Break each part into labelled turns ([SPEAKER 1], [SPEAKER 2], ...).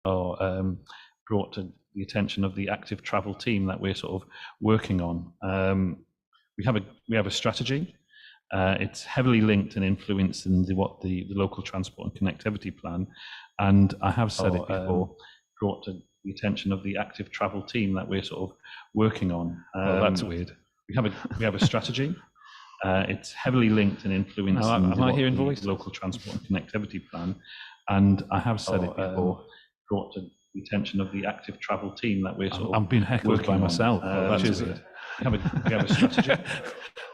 [SPEAKER 1] brought to the attention of the active travel team that we're sort of working on. We have a strategy. It's heavily linked and influenced in what the local transport and connectivity plan. And I have said it before, brought to the attention of the active travel team that we're sort of working on.
[SPEAKER 2] That's weird.
[SPEAKER 1] We have a strategy. It's heavily linked and influenced in the local transport and connectivity plan. And I have said it before, brought to the attention of the active travel team that we're sort of
[SPEAKER 2] I'm being heckled by myself.
[SPEAKER 1] That's weird. We have a strategy.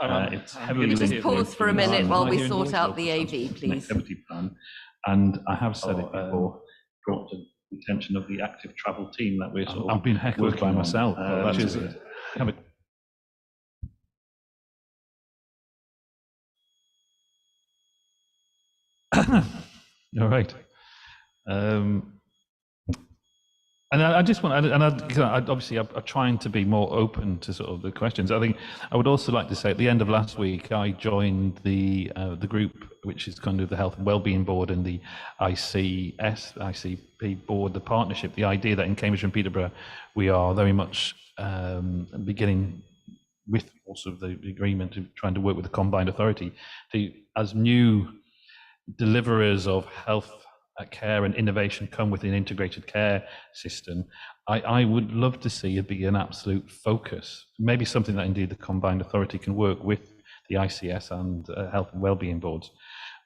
[SPEAKER 1] It's heavily linked.
[SPEAKER 3] Just pause for a minute while we sort out the AV, please.
[SPEAKER 1] Plan. And I have said it before, brought to the attention of the active travel team that we're sort of
[SPEAKER 2] I'm being heckled by myself.
[SPEAKER 1] That's weird.
[SPEAKER 2] All right. And I just want, and obviously I'm trying to be more open to sort of the questions. I think I would also like to say at the end of last week, I joined the group, which is kind of the Health and Wellbeing Board and the ICP board, the partnership, the idea that in Cambridge and Peterborough, we are very much beginning with also the agreement of trying to work with the combined authority as new deliverers of health care and innovation come with an integrated care system. I would love to see it be an absolute focus, maybe something that indeed the combined authority can work with the ICS and health and wellbeing boards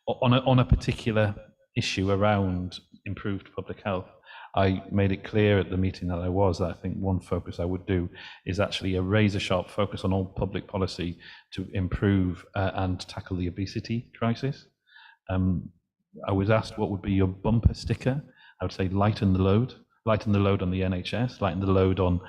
[SPEAKER 2] on a particular issue around improved public health. I made it clear at the meeting that I think one focus I would do is actually a razor-sharp focus on all public policy to improve and tackle the obesity crisis. I was asked what would be your bumper sticker. I would say lighten the load on the NHS, lighten the load on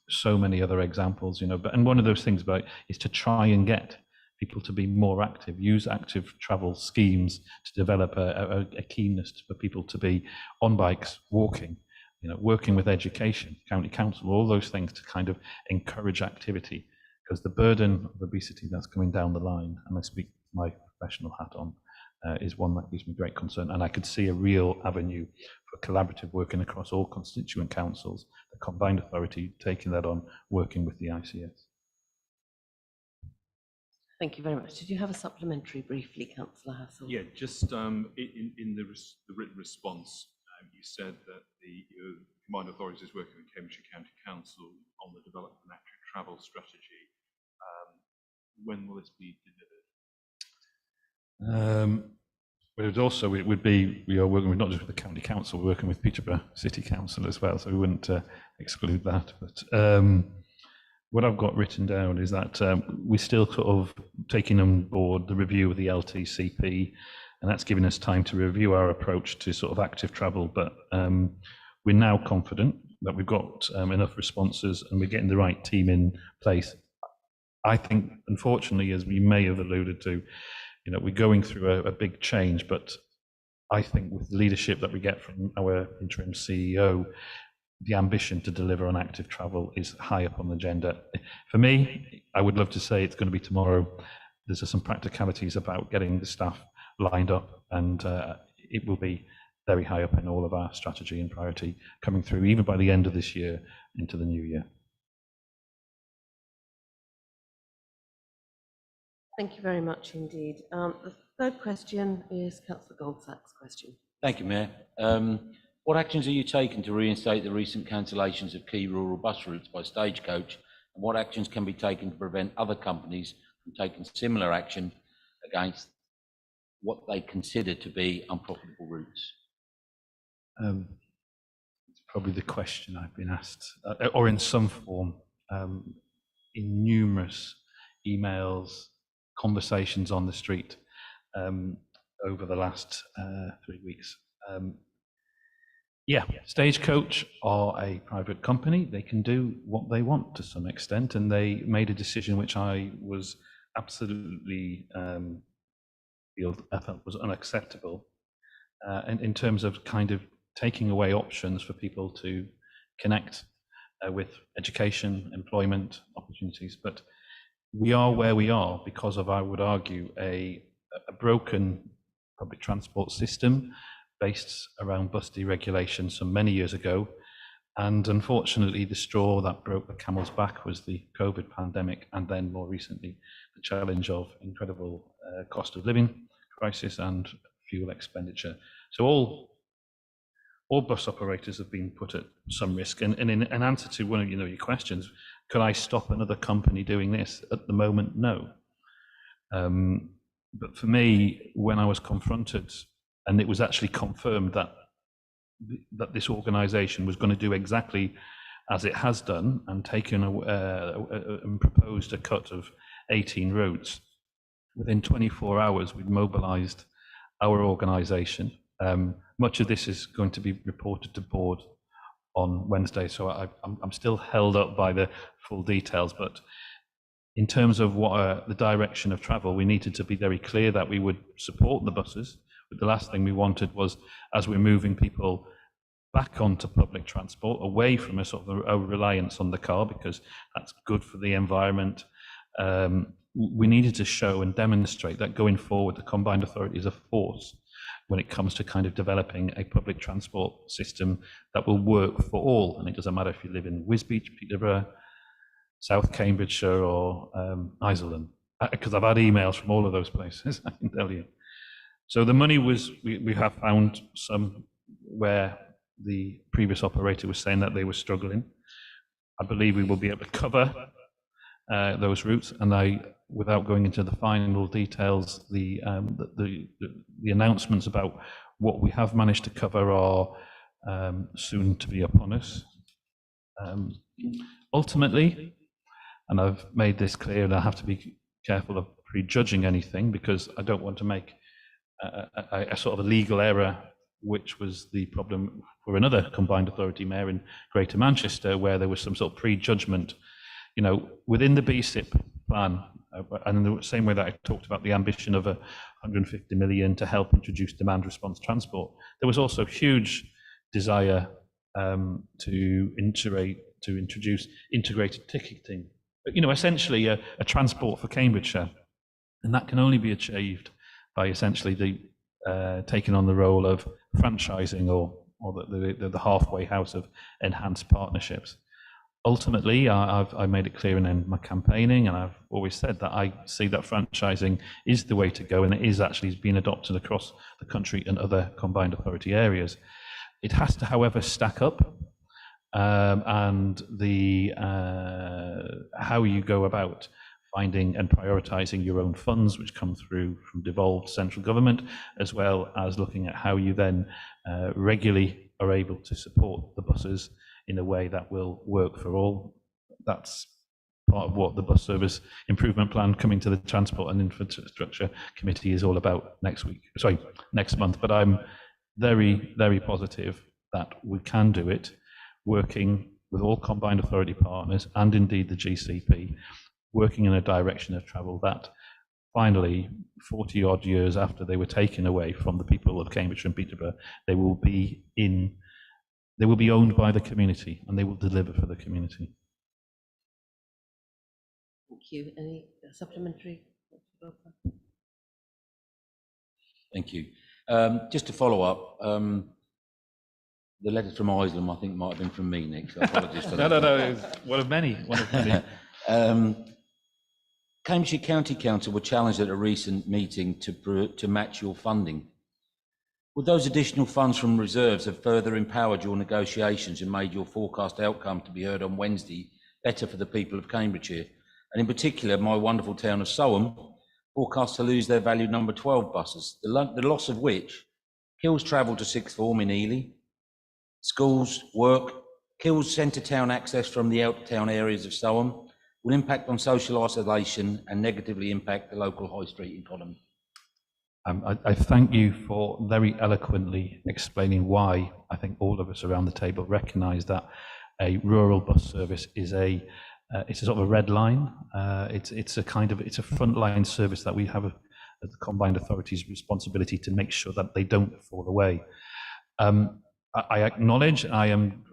[SPEAKER 2] so many other examples, and one of those things is to try and get people to be more active, use active travel schemes to develop a keenness for people to be on bikes, walking, working with education, county council, all those things to kind of encourage activity, because the burden of obesity that's coming down the line, and I speak my professional hat on, is one that gives me great concern, and I could see a real avenue for collaborative working across all constituent councils, the combined authority taking that on, working with the ICS.
[SPEAKER 3] Thank you very much. Did you have a supplementary briefly, Councillor Hassel?
[SPEAKER 4] Yeah, just in the written response, you said that the combined authority is working with Cambridgeshire County Council on the development of an active travel strategy. When will this be delivered?
[SPEAKER 2] But it also, we are working with not just with the county council, we're working with Peterborough City Council as well, so we wouldn't exclude that. But what I've got written down is that we're still sort of taking on board the review of the LTCP, and that's giving us time to review our approach to sort of active travel. But we're now confident that we've got enough responses and we're getting the right team in place. I think, unfortunately, as we may have alluded to, we're going through a big change, but I think with the leadership that we get from our interim CEO, the ambition to deliver on active travel is high up on the agenda. For me, I would love to say it's going to be tomorrow. There's some practicalities about getting the staff lined up, and it will be very high up in all of our strategy and priority coming through, even by the end of this year into the new year.
[SPEAKER 3] Thank you very much indeed. The third question is Councillor Goldsack's question.
[SPEAKER 5] Thank you, Mayor. What actions are you taking to reinstate the recent cancellations of key rural bus routes by Stagecoach, and what actions can be taken to prevent other companies from taking similar action against what they consider to be unprofitable routes?
[SPEAKER 2] It's probably the question I've been asked, or in some form, in numerous emails, conversations on the street over the last 3 weeks. Yeah, Stagecoach are a private company. They can do what they want to some extent, and they made a decision which I was absolutely I felt was unacceptable, and in terms of kind of taking away options for people to connect with education, employment opportunities. But we are where we are because of, I would argue, a broken public transport system, based around bus deregulation some many years ago. And unfortunately, the straw that broke the camel's back was the COVID pandemic, and then more recently, the challenge of incredible cost of living crisis and fuel expenditure. So all bus operators have been put at some risk. And in an answer to one of your questions, could I stop another company doing this? At the moment, no. But for me, when I was confronted, and it was actually confirmed that this organisation was going to do exactly as it has done and taken and proposed a cut of 18 routes, within 24 hours, we'd mobilised our organisation. Much of this is going to be reported to board on Wednesday, so I'm still held up by the full details, but in terms of what the direction of travel, we needed to be very clear that we would support the buses, but the last thing we wanted was, as we're moving people back onto public transport, away from a sort of a reliance on the car, because that's good for the environment, we needed to show and demonstrate that going forward, the combined authority is a force when it comes to kind of developing a public transport system that will work for all. And it doesn't matter if you live in Wisbech, Peterborough, South Cambridgeshire, or Iselin, because I've had emails from all of those places, I can tell you. So the money was, we have found some where the previous operator was saying that they were struggling. I believe we will be able to cover those routes, and without going into the final details, the announcements about what we have managed to cover are soon to be upon us. Ultimately, and I've made this clear, and I have to be careful of prejudging anything, because I don't want to make a sort of a legal error, which was the problem for another combined authority mayor in Greater Manchester, where there was some sort of prejudgment. Within the BSIP plan, and in the same way that I talked about the ambition of 150 million to help introduce demand response transport, there was also huge desire to introduce integrated ticketing, essentially a transport for Cambridgeshire, and that can only be achieved by essentially the taking on the role of franchising or the halfway house of enhanced partnerships. Ultimately, I've made it clear in my campaigning, and I've always said that I see that franchising is the way to go, and it is actually being adopted across the country and other combined authority areas. It has to, however, stack up, and how you go about finding and prioritising your own funds, which come through from devolved central government, as well as looking at how you then regularly are able to support the buses in a way that will work for all. That's part of what the bus service improvement plan coming to the Transport and Infrastructure Committee is all about next month. But I'm very, very positive that we can do it, working with all combined authority partners and indeed the GCP, working in a direction of travel that finally, 40 odd years after they were taken away from the people of Cambridge and Peterborough, they will be owned by the community, and they will deliver for the community.
[SPEAKER 3] Thank you. Any supplementary?
[SPEAKER 5] Thank you. Just to follow up, the letter from Iselin, I think, might have been from me, Nick, so apologies for that.
[SPEAKER 2] No, it was one of many.
[SPEAKER 5] Cambridgeshire County Council were challenged at a recent meeting to match your funding. Would those additional funds from reserves have further empowered your negotiations and made your forecast outcome to be heard on Wednesday better for the people of Cambridgeshire? And in particular, my wonderful town of Soham, forecast to lose their valued number 12 buses, the loss of which kills travel to sixth form in Ely, schools, work, kills centre town access from the out of town areas of Soham, will impact on social isolation and negatively impact the local high street economy.
[SPEAKER 2] I thank you for very eloquently explaining why I think all of us around the table recognise that a rural bus service is it's a sort of a red line. It's a frontline service that we have as the combined authority's responsibility to make sure that they don't fall away. I acknowledge, I am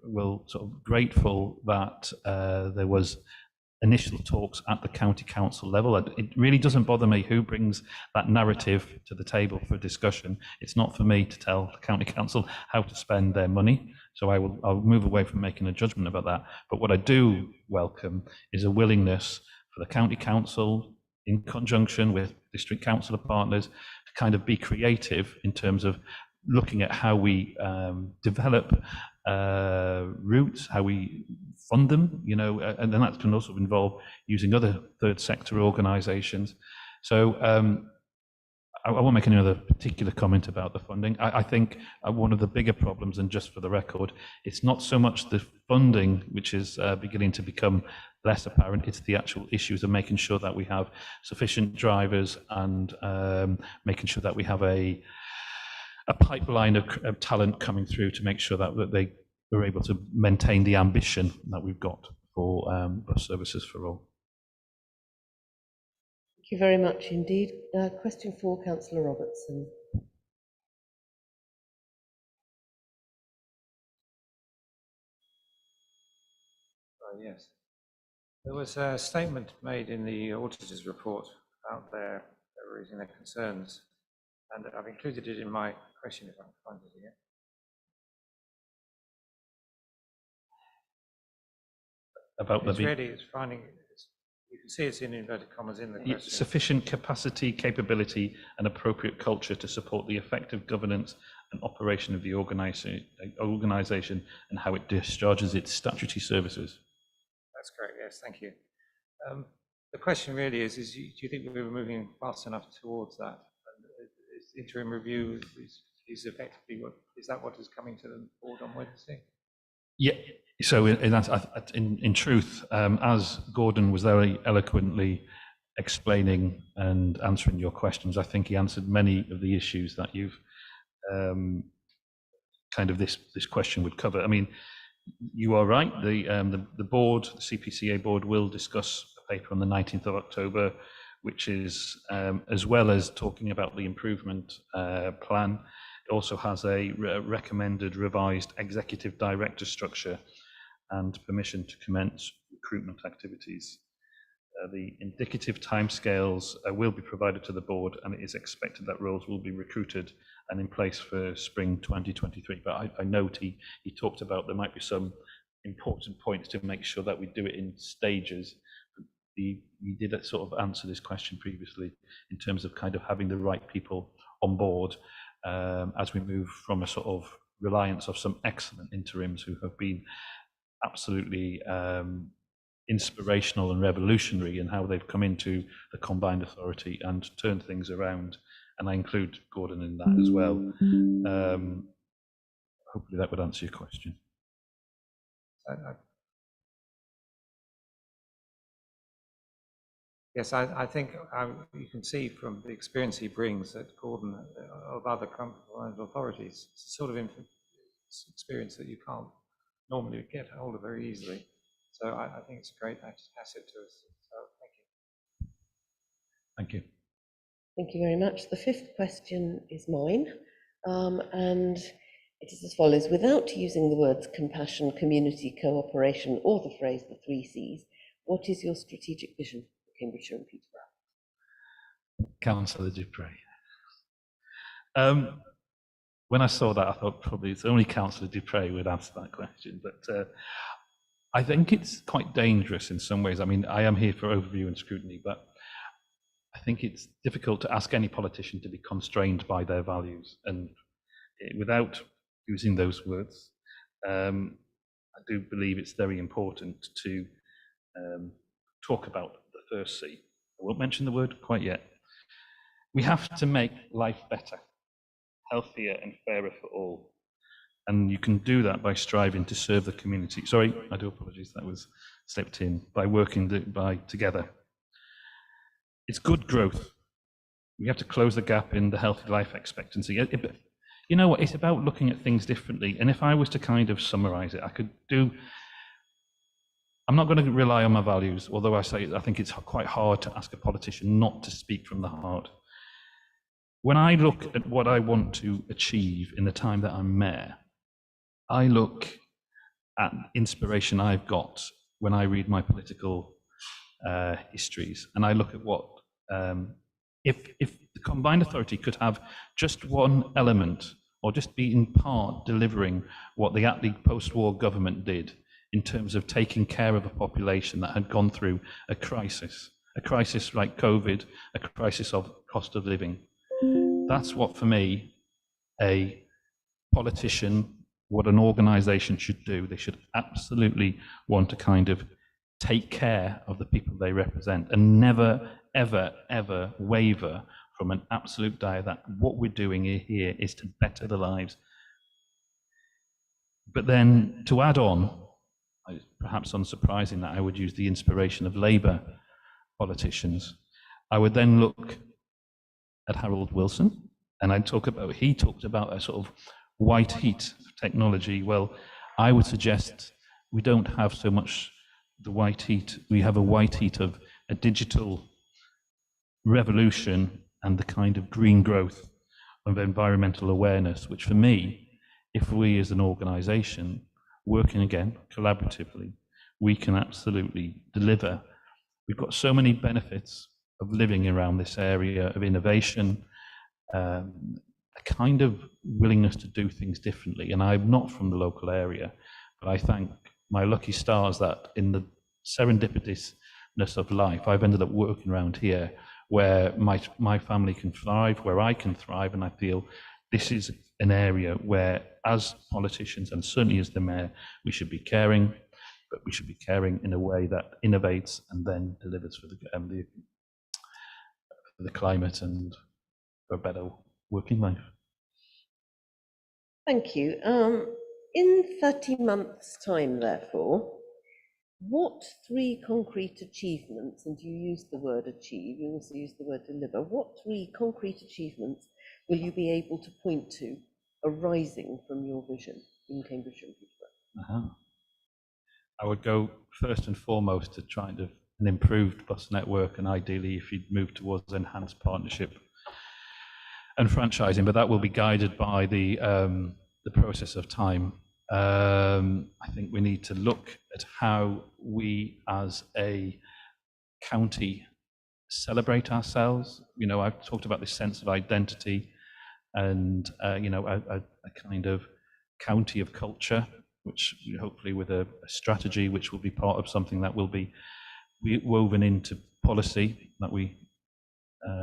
[SPEAKER 2] sort of grateful that there was
[SPEAKER 1] initial talks at the county council level. It really doesn't bother me who brings that narrative to the table for discussion. It's not for me to tell the county council how to spend their money. So I'll move away from making a judgment about that. But what I do welcome is a willingness for the county council, in conjunction with district councillor partners, to kind of be creative in terms of looking at how we develop routes, how we fund them, you know, and then that can also involve using other third sector organisations. So I won't make any other particular comment about the funding. I think one of the bigger problems, and just for the record, it's not so much the funding which is beginning to become less apparent, it's the actual issues of making sure that we have sufficient drivers and making sure that we have a pipeline of talent coming through to make sure that they are able to maintain the ambition that we've got for bus services for all.
[SPEAKER 3] Thank you very much indeed. Question for Councillor Robertson.
[SPEAKER 6] Yes. There was a statement made in the auditor's report about their raising their concerns, and I've included it in my question if I can find it here.
[SPEAKER 1] About
[SPEAKER 6] it's really, it's finding, you can see it's in inverted commas in the question.
[SPEAKER 1] Sufficient capacity, capability and appropriate culture to support the effective governance and operation of the organisation and how it discharges its statutory services.
[SPEAKER 6] That's correct, yes, thank you. The question really is do you think we're moving fast enough towards that? And is interim review is effectively is that what is coming to the board on Wednesday?
[SPEAKER 1] Yeah, so in truth, as Gordon was very eloquently explaining and answering your questions, I think he answered many of the issues that you've kind of this question would cover. I mean, you are right, the board, the CPCA board, will discuss a paper on the 19th of October, which is, as well as talking about the improvement plan, it also has a recommended revised executive director structure and permission to commence recruitment activities. The indicative timescales will be provided to the board, and it is expected that roles will be recruited and in place for spring 2023. But I note he talked about there might be some important points to make sure that we do it in stages. He did sort of answer this question previously in terms of kind of having the right people on board as we move from a sort of reliance of some excellent interims who have been absolutely inspirational and revolutionary in how they've come into the combined authority and turned things around. And I include Gordon in that as well. Hopefully that would answer your question.
[SPEAKER 6] Yes, I think you can see from the experience he brings that Gordon of other combined authorities, it's a sort of experience that you can't normally get hold of very easily. So I think it's a great asset to us. So thank you.
[SPEAKER 1] Thank you.
[SPEAKER 3] Thank you very much. The fifth question is mine, and it is as follows. Without using the words compassion, community, cooperation, or the phrase the 3 Cs, what is your strategic vision for Cambridgeshire and Peterborough?
[SPEAKER 1] Councillor Dupre. When I saw that, I thought probably it's only Councillor Dupre would answer that question, but I think it's quite dangerous in some ways. I mean, I am here for overview and scrutiny, but I think it's difficult to ask any politician to be constrained by their values. And without using those words, I do believe it's very important to talk about the first C. I won't mention the word quite yet. We have to make life better, healthier and fairer for all. And you can do that by striving to serve the community. Sorry, I do apologize, that was slipped in. By working together. It's good growth. We have to close the gap in the healthy life expectancy. You know what, it's about looking at things differently. And if I was to kind of summarize it, I'm not going to rely on my values, although I think it's quite hard to ask a politician not to speak from the heart. When I look at what I want to achieve in the time that I'm mayor, I look at inspiration I've got when I read my political histories. And I look at what, if the combined authority could have just one element, or just be in part delivering what the Attlee post-war government did in terms of taking care of a population that had gone through a crisis like COVID, a crisis of cost of living. That's what, for me, a politician, what an organization should do. They should absolutely want to kind of take care of the people they represent and never, ever, ever waver from an absolute dire that what we're doing here is to better the lives. But then to add on, perhaps unsurprising that I would use the inspiration of Labour politicians, I would then look at Harold Wilson, and I'd talk about, he talked about a sort of white heat technology. Well, I would suggest we don't have so much the white heat, we have a white heat of a digital revolution and the kind of green growth of environmental awareness, which for me, if we as an organization, working again collaboratively, we can absolutely deliver. We've got so many benefits of living around this area of innovation, a kind of willingness to do things differently. And I'm not from the local area, but I thank my lucky stars that in the serendipitousness of life, I've ended up working around here where my family can thrive, where I can thrive, and I feel this is an area where, as politicians and certainly as the mayor, we should be caring, but we should be caring in a way that innovates and then delivers for the climate and for a better working life.
[SPEAKER 3] Thank you. In 30 months' time, therefore, what 3 concrete achievements, and you used the word achieve, you also used the word deliver, what 3 concrete achievements will you be able to point to arising from your vision in Cambridgeshire and Peterborough?
[SPEAKER 1] I would go first and foremost to try and have an improved bus network, and ideally if you'd move towards enhanced partnership and franchising, but that will be guided by the process of time. I think we need to look at how we as a county celebrate ourselves. You know, I've talked about this sense of identity and, you know, a kind of county of culture, which hopefully with a strategy which will be part of something that will be woven into policy that we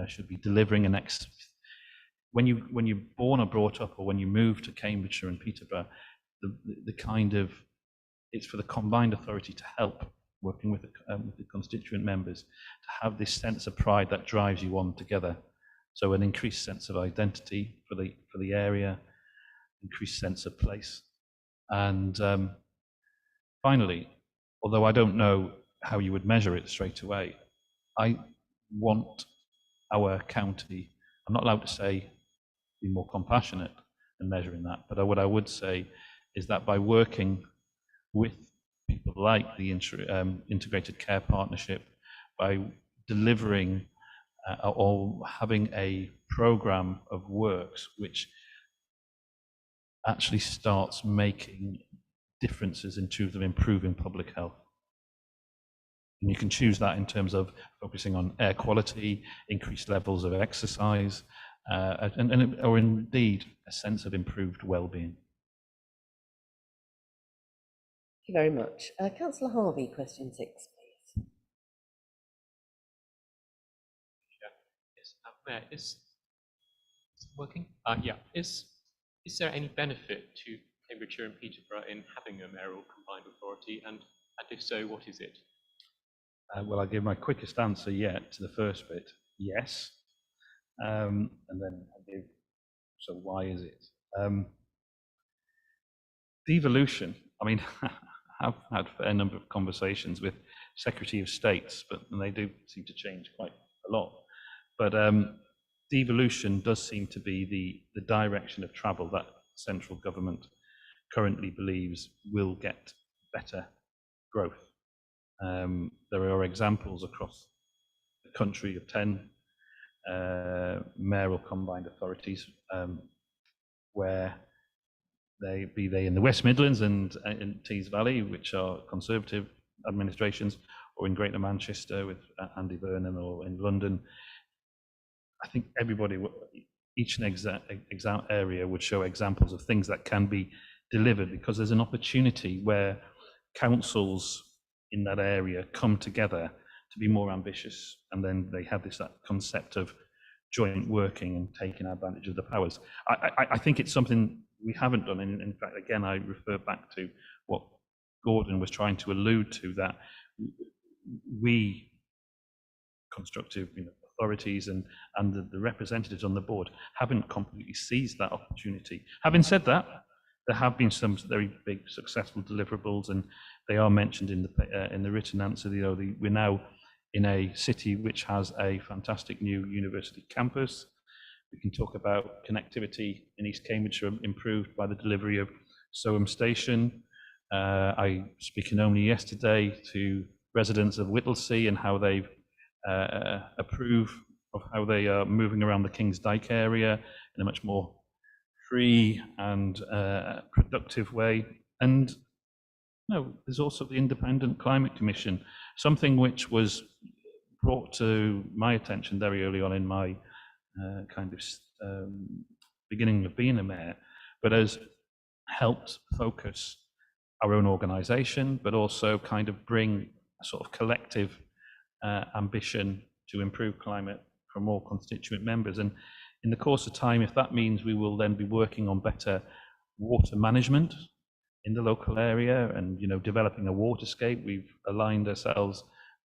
[SPEAKER 1] should be delivering. And next, when you're born or brought up, or when you move to Cambridgeshire and Peterborough, the kind of, it's for the combined authority to help working with the constituent members to have this sense of pride that drives you on together. So an increased sense of identity for the area, increased sense of place. And finally, although I don't know how you would measure it straight away, I want our county, I'm not allowed to say be more compassionate in measuring that, but what I would say is that by working with people like the Integrated Care Partnership, by delivering or having a program of works which actually starts making differences in terms of improving public health. And you can choose that in terms of focusing on air quality, increased levels of exercise, or indeed a sense of improved well-being.
[SPEAKER 3] Thank you very much. Councillor Harvey, question 6, please.
[SPEAKER 7] Yes, Mayor, is it working? Yeah. Is there any benefit to Cambridgeshire and Peterborough in having a mayoral combined authority, and if so, what is it?
[SPEAKER 1] Well, I'll give my quickest answer yet to the first bit, yes. And then I'll give, so why is it? Devolution, I mean, I've had a fair number of conversations with Secretary of States, but they do seem to change quite a lot. But devolution does seem to be the direction of travel that central government currently believes will get better growth. There are examples across the country of 10 mayoral combined authorities where they in the West Midlands and in Tees Valley, which are Conservative administrations, or in Greater Manchester with Andy Vernon, or in London. I think everybody, each area would show examples of things that can be delivered, because there's an opportunity where councils in that area come together to be more ambitious, and then they have that concept of joint working and taking advantage of the powers. I think it's something we haven't done. And in fact, again, I refer back to what Gordon was trying to allude to, that we, constructive authorities and the representatives on the board, haven't completely seized that opportunity. Having said that, there have been some very big successful deliverables, and they are mentioned in the written answer. We're now in a city which has a fantastic new university campus. We can talk about connectivity in East Cambridgeshire improved by the delivery of Soham Station. I speaking only yesterday to residents of Whittlesea and how they've approve of how they are moving around the King's Dyke area in a much more free and productive way. And there's also the Independent Climate Commission, something which was brought to my attention very early on in my beginning of being a mayor, but has helped focus our own organisation, but also kind of bring a sort of collective ambition to improve climate from all constituent members. And in the course of time, if that means we will then be working on better water management in the local area and developing a waterscape, we've aligned ourselves.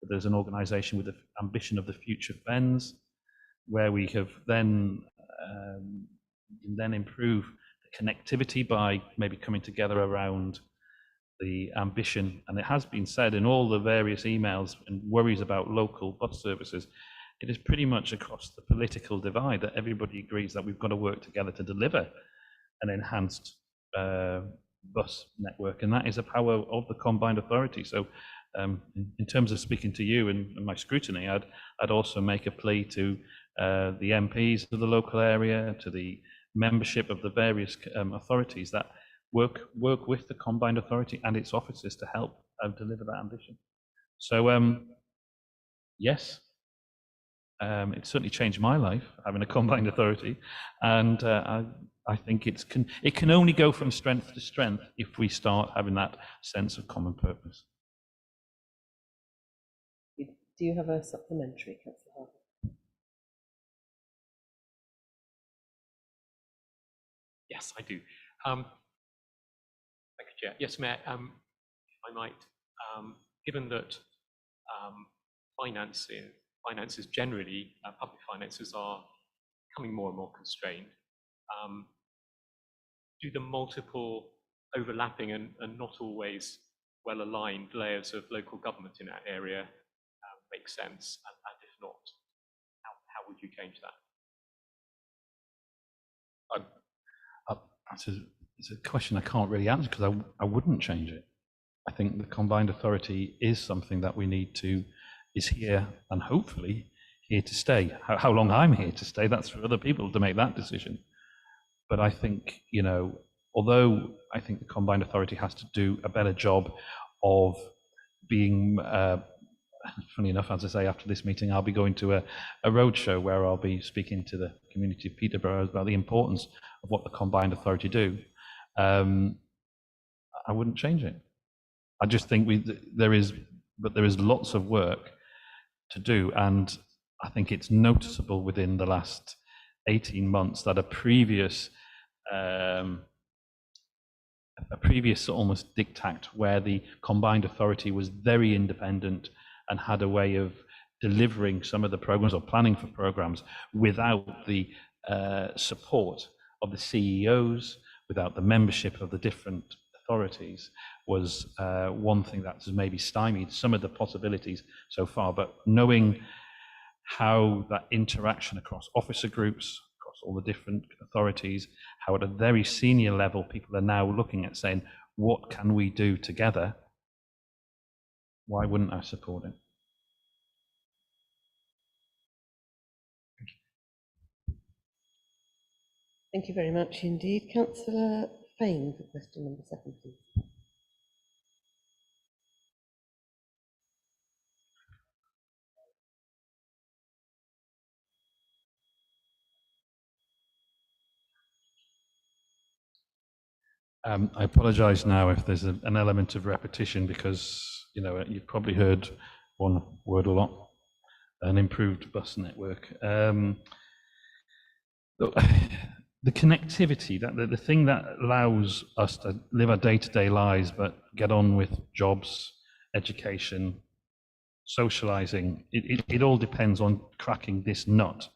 [SPEAKER 1] There's an organisation with the ambition of the future Fens, where we have then improve the connectivity by maybe coming together around the ambition. And it has been said in all the various emails and worries about local bus services, it is pretty much across the political divide that everybody agrees that we've got to work together to deliver an enhanced bus network, and that is a power of the combined authority. So in terms of speaking to you and my scrutiny, I'd also make a plea to the MPs of the local area, to the membership of the various authorities that work with the combined authority and its officers to help deliver that ambition. So yes, it certainly changed my life having a combined authority, and I think it can only go from strength to strength if we start having that sense of common purpose.
[SPEAKER 3] Do you have a supplementary, Councillor Harper?
[SPEAKER 7] Yes, I do. Thank you, Chair. Yes, Mayor, if I might, given that finances generally, public finances are becoming more and more constrained, do the multiple overlapping and not always well-aligned layers of local government in that area make sense? And if not, how would you change that?
[SPEAKER 1] It's a question I can't really answer, because I wouldn't change it. I think the combined authority is something that is here and hopefully here to stay. How long I'm here to stay, that's for other people to make that decision. But I think, although I think the combined authority has to do a better job of being, funny enough, as I say, after this meeting, I'll be going to a roadshow where I'll be speaking to the community of Peterborough about the importance of what the combined authority do. I wouldn't change it. I just think there is lots of work to do, and I think it's noticeable within the last 18 months that a previous almost diktat, where the combined authority was very independent and had a way of delivering some of the programs or planning for programs without the support of the CEOs, without the membership of the different authorities, was one thing that has maybe stymied some of the possibilities so far. But knowing how that interaction across officer groups, across all the different authorities, how at a very senior level people are now looking at saying, what can we do together? Why wouldn't I support it?
[SPEAKER 3] Thank you very much indeed. Councillor Fane for question number 7, please.
[SPEAKER 1] I apologise now if there's an element of repetition because, you know, you've probably heard one word a lot, an improved bus network. Look, the connectivity, the thing that allows us to live our day-to-day lives but get on with jobs, education, socialising, it all depends on cracking this nut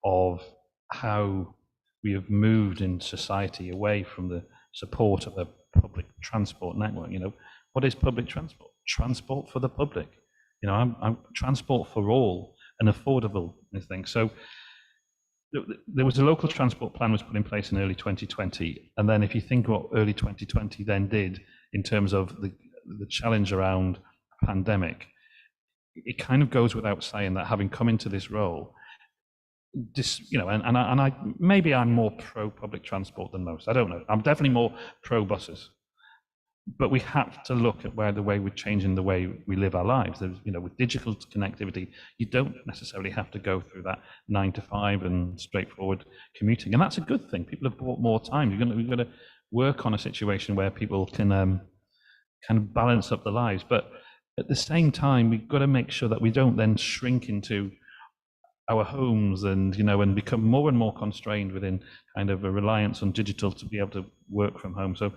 [SPEAKER 1] of how we have moved in society away from the support of a public transport network. You know, what is public transport? Transport for the public. You know, I'm transport for all and affordable, I think. So there was a local transport plan was put in place in early 2020. And then if you think what early 2020 then did in terms of the challenge around the pandemic, it kind of goes without saying that having come into this role, you know, and I maybe I'm more pro public transport than most. I don't know. I'm definitely more pro buses, but we have to look at where the way we're changing the way we live our lives. There's, you know, with digital connectivity, you don't necessarily have to go through that 9 to 5 and straightforward commuting, and that's a good thing. People have bought more time. We've got to work on a situation where people can kind of balance up their lives, but at the same time, we've got to make sure that we don't then shrink into our homes and, you know, and become more and more constrained within kind of a reliance on digital to be able to work from home. So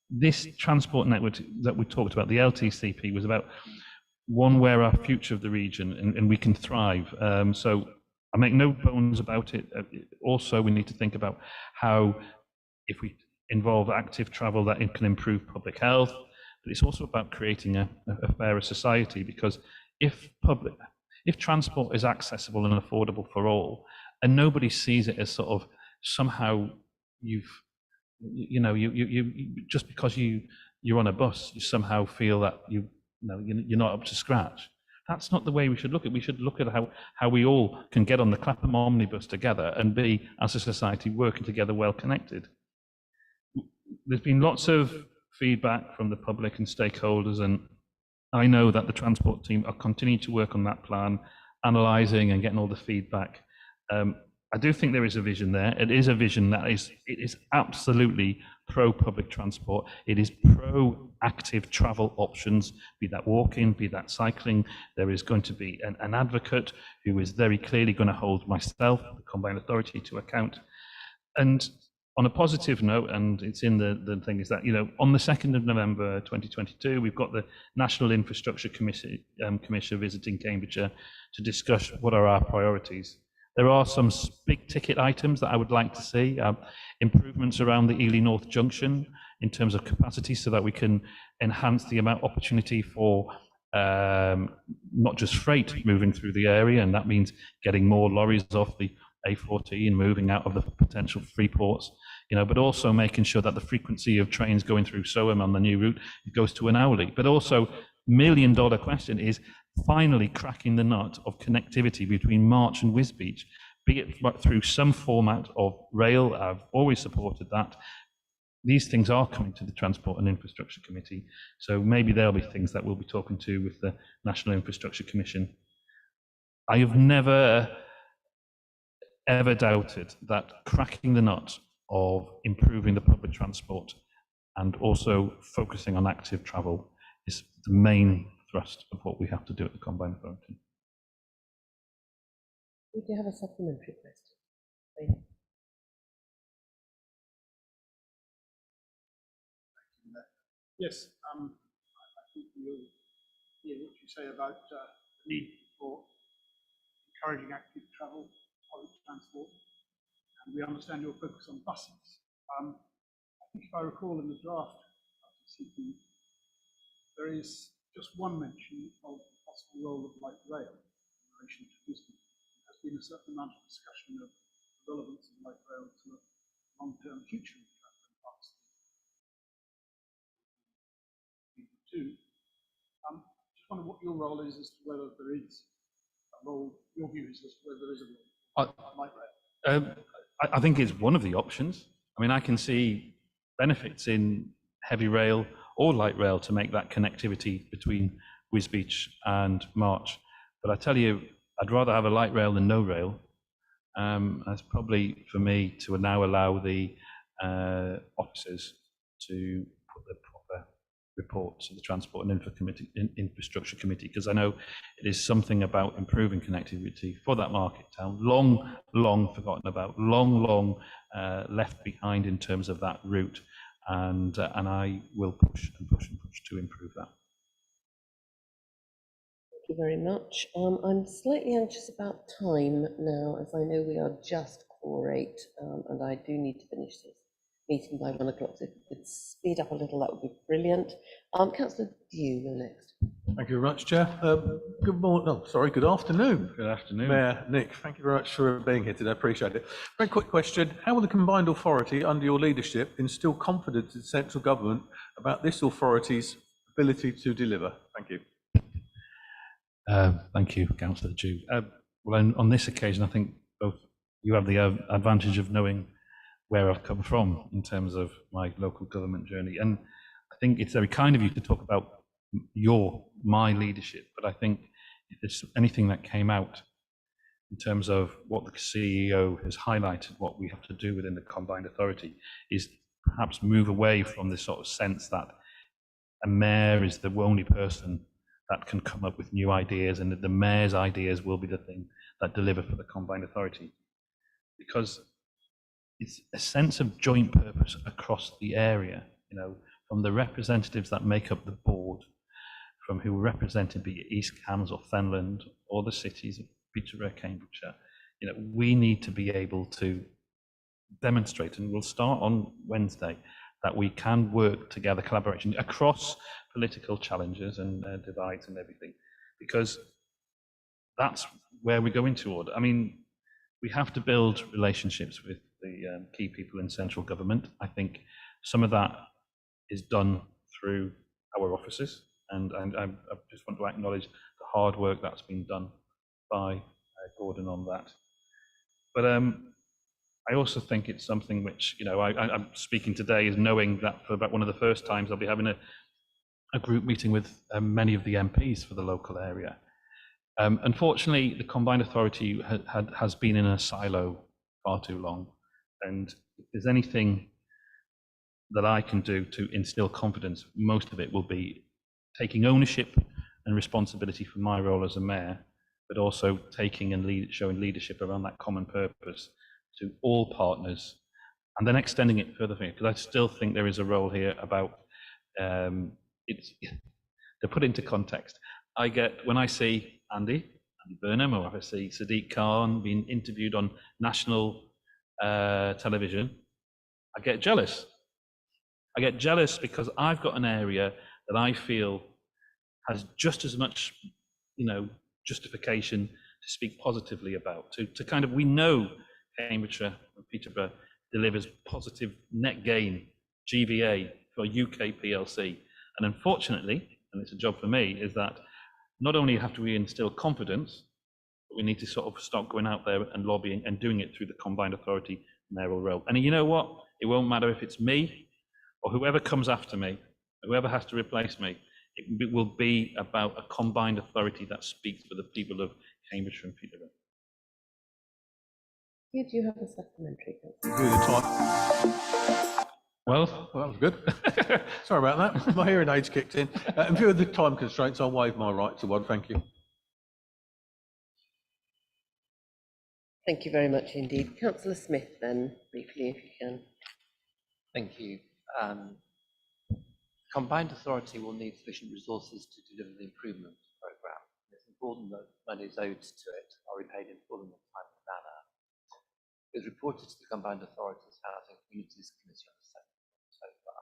[SPEAKER 1] this transport network that we talked about, the LTCP, was about one, where our future of the region and we can thrive. So I make no bones about it. Also, we need to think about how, if we involve active travel, that it can improve public health. But it's also about creating a fairer society, because if transport is accessible and affordable for all, and nobody sees it as sort of somehow you just because you're on a bus, you somehow feel that you're not up to scratch. That's not the way we should look at it. We should look at how we all can get on the Clapham omnibus together and be, as a society, working together, well connected. There's been lots of feedback from the public and stakeholders, and I know that the transport team are continuing to work on that plan, analysing and getting all the feedback. I do think there is a vision there. It is a vision that it is absolutely pro public transport. It is pro active travel options, be that walking, be that cycling. There is going to be an advocate who is very clearly going to hold myself, the Combined Authority, to account. And on a positive note, and it's in the thing, is that, you know, on the 2nd of November 2022, we've got the National Infrastructure Commission visiting Cambridgeshire to discuss what are our priorities. There are some big ticket items that I would like to see, improvements around the Ely North Junction in terms of capacity, so that we can enhance the amount of opportunity for not just freight moving through the area, and that means getting more lorries off the A14, moving out of the potential free ports, you know, but also making sure that the frequency of trains going through Soham on the new route goes to an hourly. But also, million-dollar question is finally cracking the nut of connectivity between March and Wisbech, be it through some format of rail. I've always supported that. These things are coming to the Transport and Infrastructure Committee, so maybe there'll be things that we'll be talking to with the National Infrastructure Commission. I have never ever doubted that cracking the nut of improving the public transport and also focusing on active travel is the main thrust of what we have to do at the Combined Authority.
[SPEAKER 3] We do have a supplementary question.
[SPEAKER 8] Yes, I think you'll hear what you say about the need for encouraging active travel, public transport, and we understand your focus on buses. I think if I recall in the draft CP, there is just one mention of the possible role of light rail in relation to Wisbech. There has been a certain amount of discussion of the relevance of light rail to a long-term future of travel in parts too. Just wonder what your role is as to whether there is a role, your view is as to whether there is a role of light rail.
[SPEAKER 1] I think it's one of the options. I mean, I can see benefits in heavy rail or light rail to make that connectivity between Wisbech and March. But I tell you, I'd rather have a light rail than no rail. That's probably for me to now allow the officers to put the proper report to the Transport and Infrastructure Committee, because I know it is something about improving connectivity for that market town, long forgotten about, long left behind in terms of that route, and I will push to improve that.
[SPEAKER 3] Thank you very much. I'm slightly anxious about time now, as I know we are just 8, and I do need to finish this meeting by 1 o'clock. So if we could speed up a little, that would be brilliant. Councillor Dew, you're next.
[SPEAKER 9] Thank you very much, Chair. Good morning. Oh, sorry. Good afternoon.
[SPEAKER 1] Good afternoon,
[SPEAKER 9] Mayor Nick. Thank you very much for being here today. I appreciate it. Very quick question: how will the combined authority, under your leadership, instill confidence in central government about this authority's ability to deliver? Thank you.
[SPEAKER 1] Thank you, Councillor Dew. Well, on this occasion, I think both you have the advantage of knowing where I've come from in terms of my local government journey, and I think it's very kind of you to talk about my leadership. But I think if there's anything that came out in terms of what the CEO has highlighted, what we have to do within the combined authority, is perhaps move away from this sort of sense that a mayor is the only person that can come up with new ideas, and that the mayor's ideas will be the thing that deliver for the combined authority. Because it's a sense of joint purpose across the area, you know, from the representatives that make up the board, from who are represented, be it East Cams or Fenland or the cities of Peterborough, Cambridgeshire. You know, we need to be able to demonstrate, and we'll start on Wednesday, that we can work together, collaboration across political challenges and divides and everything, because that's where we're going toward. I mean, we have to build relationships with the key people in central government. I think some of that is done through our offices, and I just want to acknowledge the hard work that's been done by Gordon on that. But I also think it's something which, you know, I'm speaking today is knowing that for about one of the first times I'll be having a group meeting with many of the MPs for the local area. Unfortunately, the combined authority has been in a silo far too long, and if there's anything that I can do to instill confidence, most of it will be taking ownership and responsibility for my role as a mayor, but also taking and showing leadership around that common purpose to all partners, and then extending it further, because I still think there is a role here about to put it into context. I get, when I see Andy Burnham, or if I see Sadiq Khan being interviewed on national television, I get jealous. I get jealous because I've got an area that I feel has just as much, you know, justification to speak positively about. To kind of, we know Cambridgeshire and Peterborough delivers positive net gain, GVA, for UK PLC. And unfortunately, and it's a job for me, is that not only have to we instill confidence, but we need to sort of start going out there and lobbying and doing it through the combined authority mayoral role. And you know what? It won't matter if it's me or whoever comes after me, whoever has to replace me. It will be about a combined authority that speaks for the people of Cambridgeshire and Peterborough.
[SPEAKER 3] Do you have a supplementary?
[SPEAKER 9] Well, that was good. Sorry about that. My hearing aids kicked in. In view of the time constraints, I'll waive my right to one. Thank you.
[SPEAKER 3] Thank you very much indeed. Councillor Smith, then, briefly, if you can.
[SPEAKER 10] Thank you. Combined authority will need sufficient resources to deliver the improvement programme. It's important that monies owed to it are repaid in full in a timely manner. It was reported to the Combined Authorities Housing Communities Committee on the 2nd of October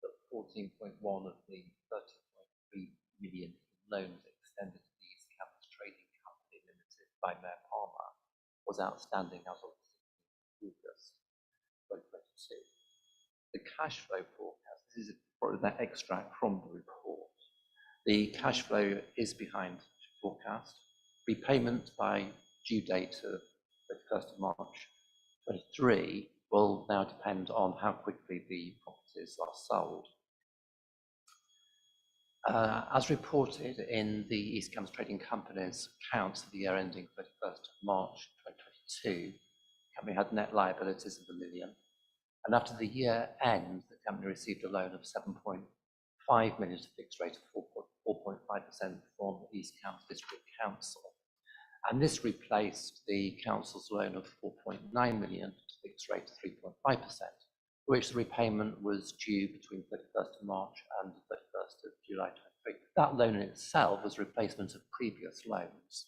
[SPEAKER 10] that 14.1 of the 30.3 million loans extended to the East Cams Trading Company Limited by Mayor Palmer was outstanding as of 16th August 2022. The cash flow forecast, this is probably that extract from the report. The cash flow is behind forecast. Repayment by due date of the 1st of March 23 will now depend on how quickly the properties are sold. As reported in the East Cams Trading Company's accounts for the year ending 31st of March 2022, the company had net liabilities of £1 million And after the year end, the company received a loan of 7.5 million to fixed rate of 4.5% from the East Cambs District Council. And this replaced the council's loan of 4.9 million to fixed rate of 3.5%, which the repayment was due between 31st of March and 31st of July 23. That loan in itself was a replacement of previous loans.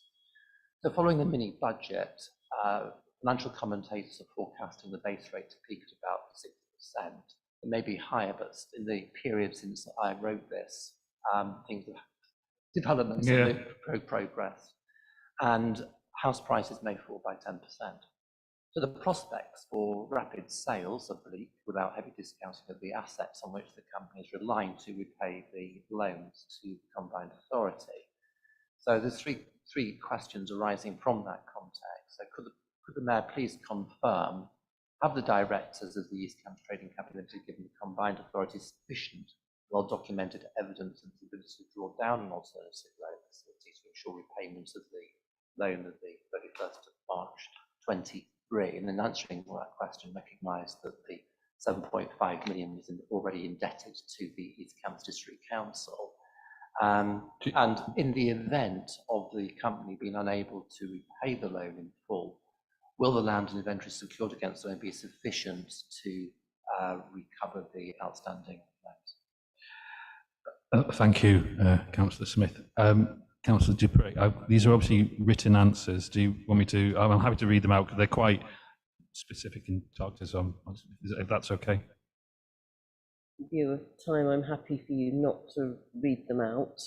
[SPEAKER 10] So following the mini budget, financial commentators are forecasting the base rate to peak at about 6%. It may be higher, but in the period since I wrote this, things have developments have progressed, and house prices may fall by 10%. So the prospects for rapid sales are bleak without heavy discounting of the assets on which the company is relying to repay the loans to the combined authority. So there's three questions arising from that context. So could the Mayor please confirm, have the directors of the East Cambs Trading Company Limited given the combined authority sufficient, well-documented evidence and the ability to draw down an alternative loan facility to ensure repayment of the loan of the 31st of March 23? And in answering that question, recognise that the 7.5 million was already indebted to the East Cambs District Council. And in the event of the company being unable to repay the loan in full, will the land and inventory secured against the loan be sufficient to recover the outstanding loans?
[SPEAKER 2] Thank you, Councillor Smith. Councillor Dupre, these are obviously written answers. Do you want me to? I'm happy to read them out because they're quite specific and targeted. So if that's okay.
[SPEAKER 3] In view of time, I'm happy for you not to read them out.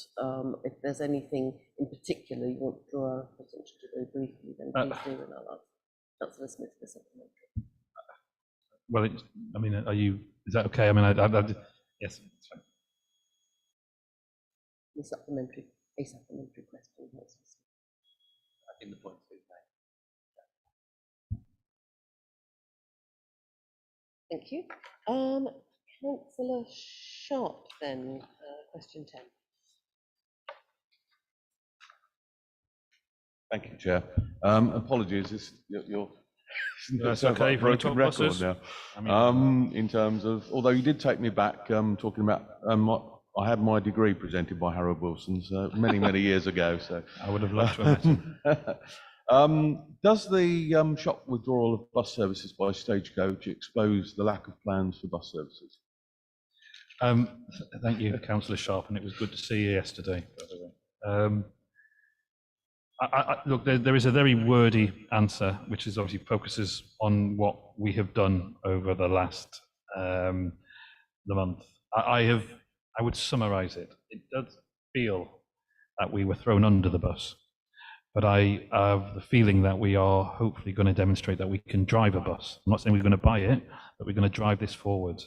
[SPEAKER 3] If there's anything in particular you want to draw our attention to very briefly, then please do, and I'll ask Councillor Smith for supplementary.
[SPEAKER 2] Well, I mean, is that okay? I mean, yes, it's fine.
[SPEAKER 3] A supplementary question.
[SPEAKER 10] I think the point's been made.
[SPEAKER 3] Thank you. Councillor Sharp, then, question 10.
[SPEAKER 11] Thank you, Chair. Apologies, you're
[SPEAKER 2] that's okay.
[SPEAKER 11] Broken record now.
[SPEAKER 2] I mean,
[SPEAKER 11] in terms of, although you did take me back, talking about I had my degree presented by Harold Wilson many years ago. So
[SPEAKER 2] I would have loved to have met him.
[SPEAKER 11] Does the shop withdrawal of bus services by Stagecoach expose the lack of plans for bus services?
[SPEAKER 2] Thank you, Councillor Sharp, and it was good to see you yesterday, by the way. Look, there is a very wordy answer, which is obviously focuses on what we have done over the last the month. I would summarise it. It does feel that we were thrown under the bus, but I have the feeling that we are hopefully going to demonstrate that we can drive a bus. I'm not saying we're going to buy it, but we're going to drive this forward.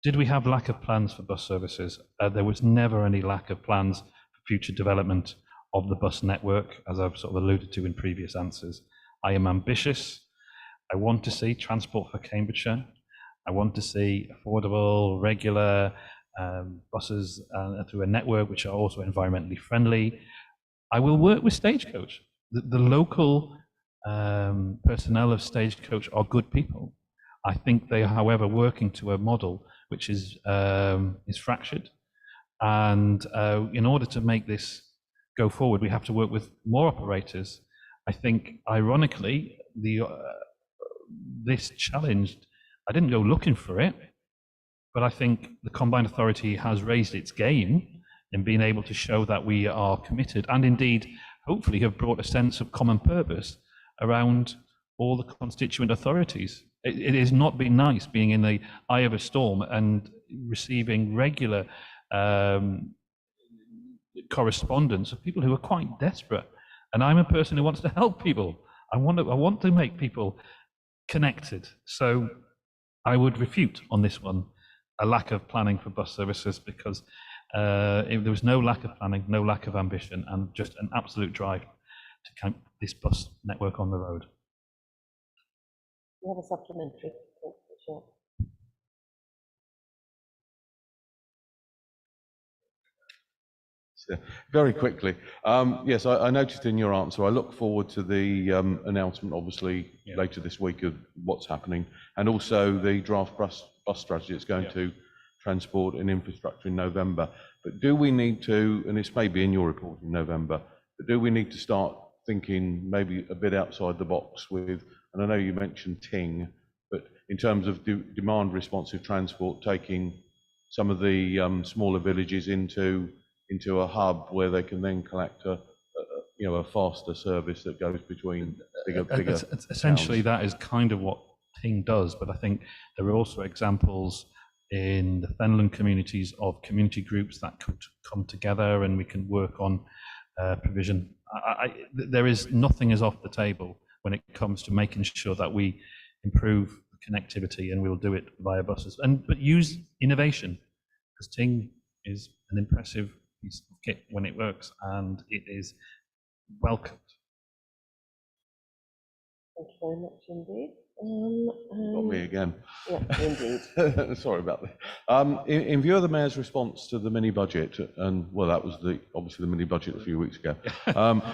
[SPEAKER 2] Did we have lack of plans for bus services? There was never any lack of plans for future development of the bus network, as I've sort of alluded to in previous answers. I am ambitious. I want to see transport for Cambridgeshire. I want to see affordable, regular buses through a network which are also environmentally friendly. I will work with Stagecoach. The local personnel of Stagecoach are good people. I think they are, however, working to a model which is fractured. And in order to make this go forward, we have to work with more operators. I think, ironically, this challenge, I didn't go looking for it, but I think the Combined Authority has raised its game in being able to show that we are committed, and indeed, hopefully, have brought a sense of common purpose around all the constituent authorities. It has not been nice being in the eye of a storm and receiving regular correspondence of people who are quite desperate. And I'm a person who wants to help people. I want to make people connected. So I would refute on this one a lack of planning for bus services, because if there was no lack of planning, no lack of ambition, and just an absolute drive to keep this bus network on the road.
[SPEAKER 3] You have a supplementary. Sure.
[SPEAKER 11] So, very quickly, yes, I noticed in your answer, I look forward to the announcement, obviously, later this week of what's happening, and also the draft bus strategy that's going to transport and infrastructure in November. But do we need to, and this may be in your report in November, but do we need to start thinking maybe a bit outside the box with, and I know you mentioned Ting, but in terms of demand responsive transport, taking some of the smaller villages into a hub where they can then collect a faster service that goes between bigger
[SPEAKER 2] essentially
[SPEAKER 11] towns.
[SPEAKER 2] that is kind of what Ting does, but I think there are also examples in the Fenland communities of community groups that could come together and we can work on provision. There is nothing is off the table when it comes to making sure that we improve connectivity, and we'll do it via buses, but use innovation, because Ting is an impressive piece of kit when it works, and it is welcomed.
[SPEAKER 3] Thank you very much indeed.
[SPEAKER 11] Not me again.
[SPEAKER 3] Yeah, indeed.
[SPEAKER 11] Sorry about that. In view of the Mayor's response to the mini budget, and well, that was obviously the mini budget a few weeks ago,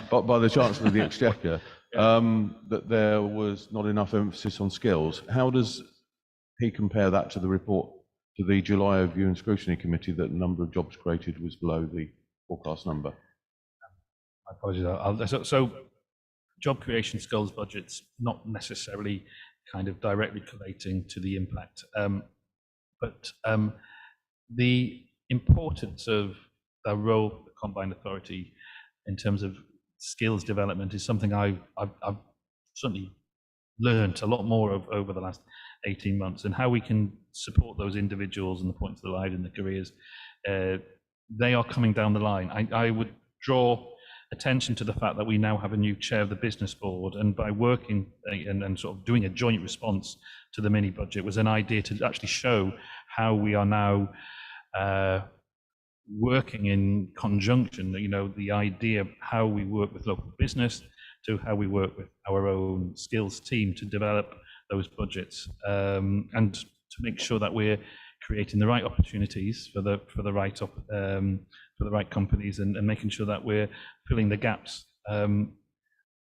[SPEAKER 11] but by the Chancellor of the Exchequer, that there was not enough emphasis on skills. How does he compare that to the report to the July Review and Scrutiny Committee that the number of jobs created was below the forecast number?
[SPEAKER 2] My apologies. So job creation skills budgets not necessarily kind of directly relating to the impact, but the importance of the role of the Combined Authority in terms of skills development is something I've certainly learned a lot more of over the last 18 months, and how we can support those individuals and the points of their life and their careers. They are coming down the line. I would draw attention to the fact that we now have a new chair of the business board, and by working and sort of doing a joint response to the mini budget was an idea to actually show how we are now working in conjunction, the idea of how we work with local business to how we work with our own skills team to develop those budgets, and to make sure that we're creating the right opportunities for the right companies, and making sure that we're filling the gaps.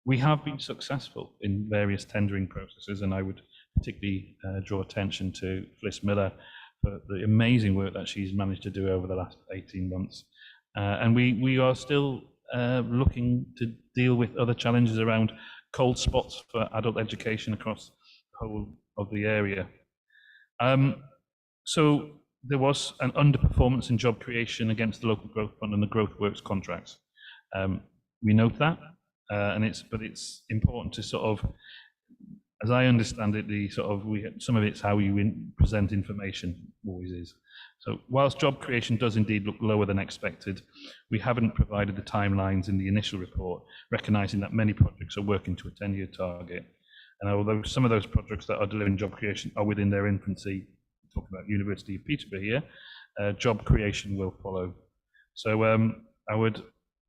[SPEAKER 2] We have been successful in various tendering processes, and I would particularly draw attention to Fliss Miller for the amazing work that she's managed to do over the last 18 months. And we are still looking to deal with other challenges around cold spots for adult education across the whole of the area. So there was an underperformance in job creation against the Local Growth Fund and the Growth Works contracts. We note that, and it's important to sort of, as I understand it, some of it's how you present information always is. So whilst job creation does indeed look lower than expected, we haven't provided the timelines in the initial report, recognising that many projects are working to a 10-year target. And although some of those projects that are delivering job creation are within their infancy, talking about University of Peterborough here, job creation will follow. So I would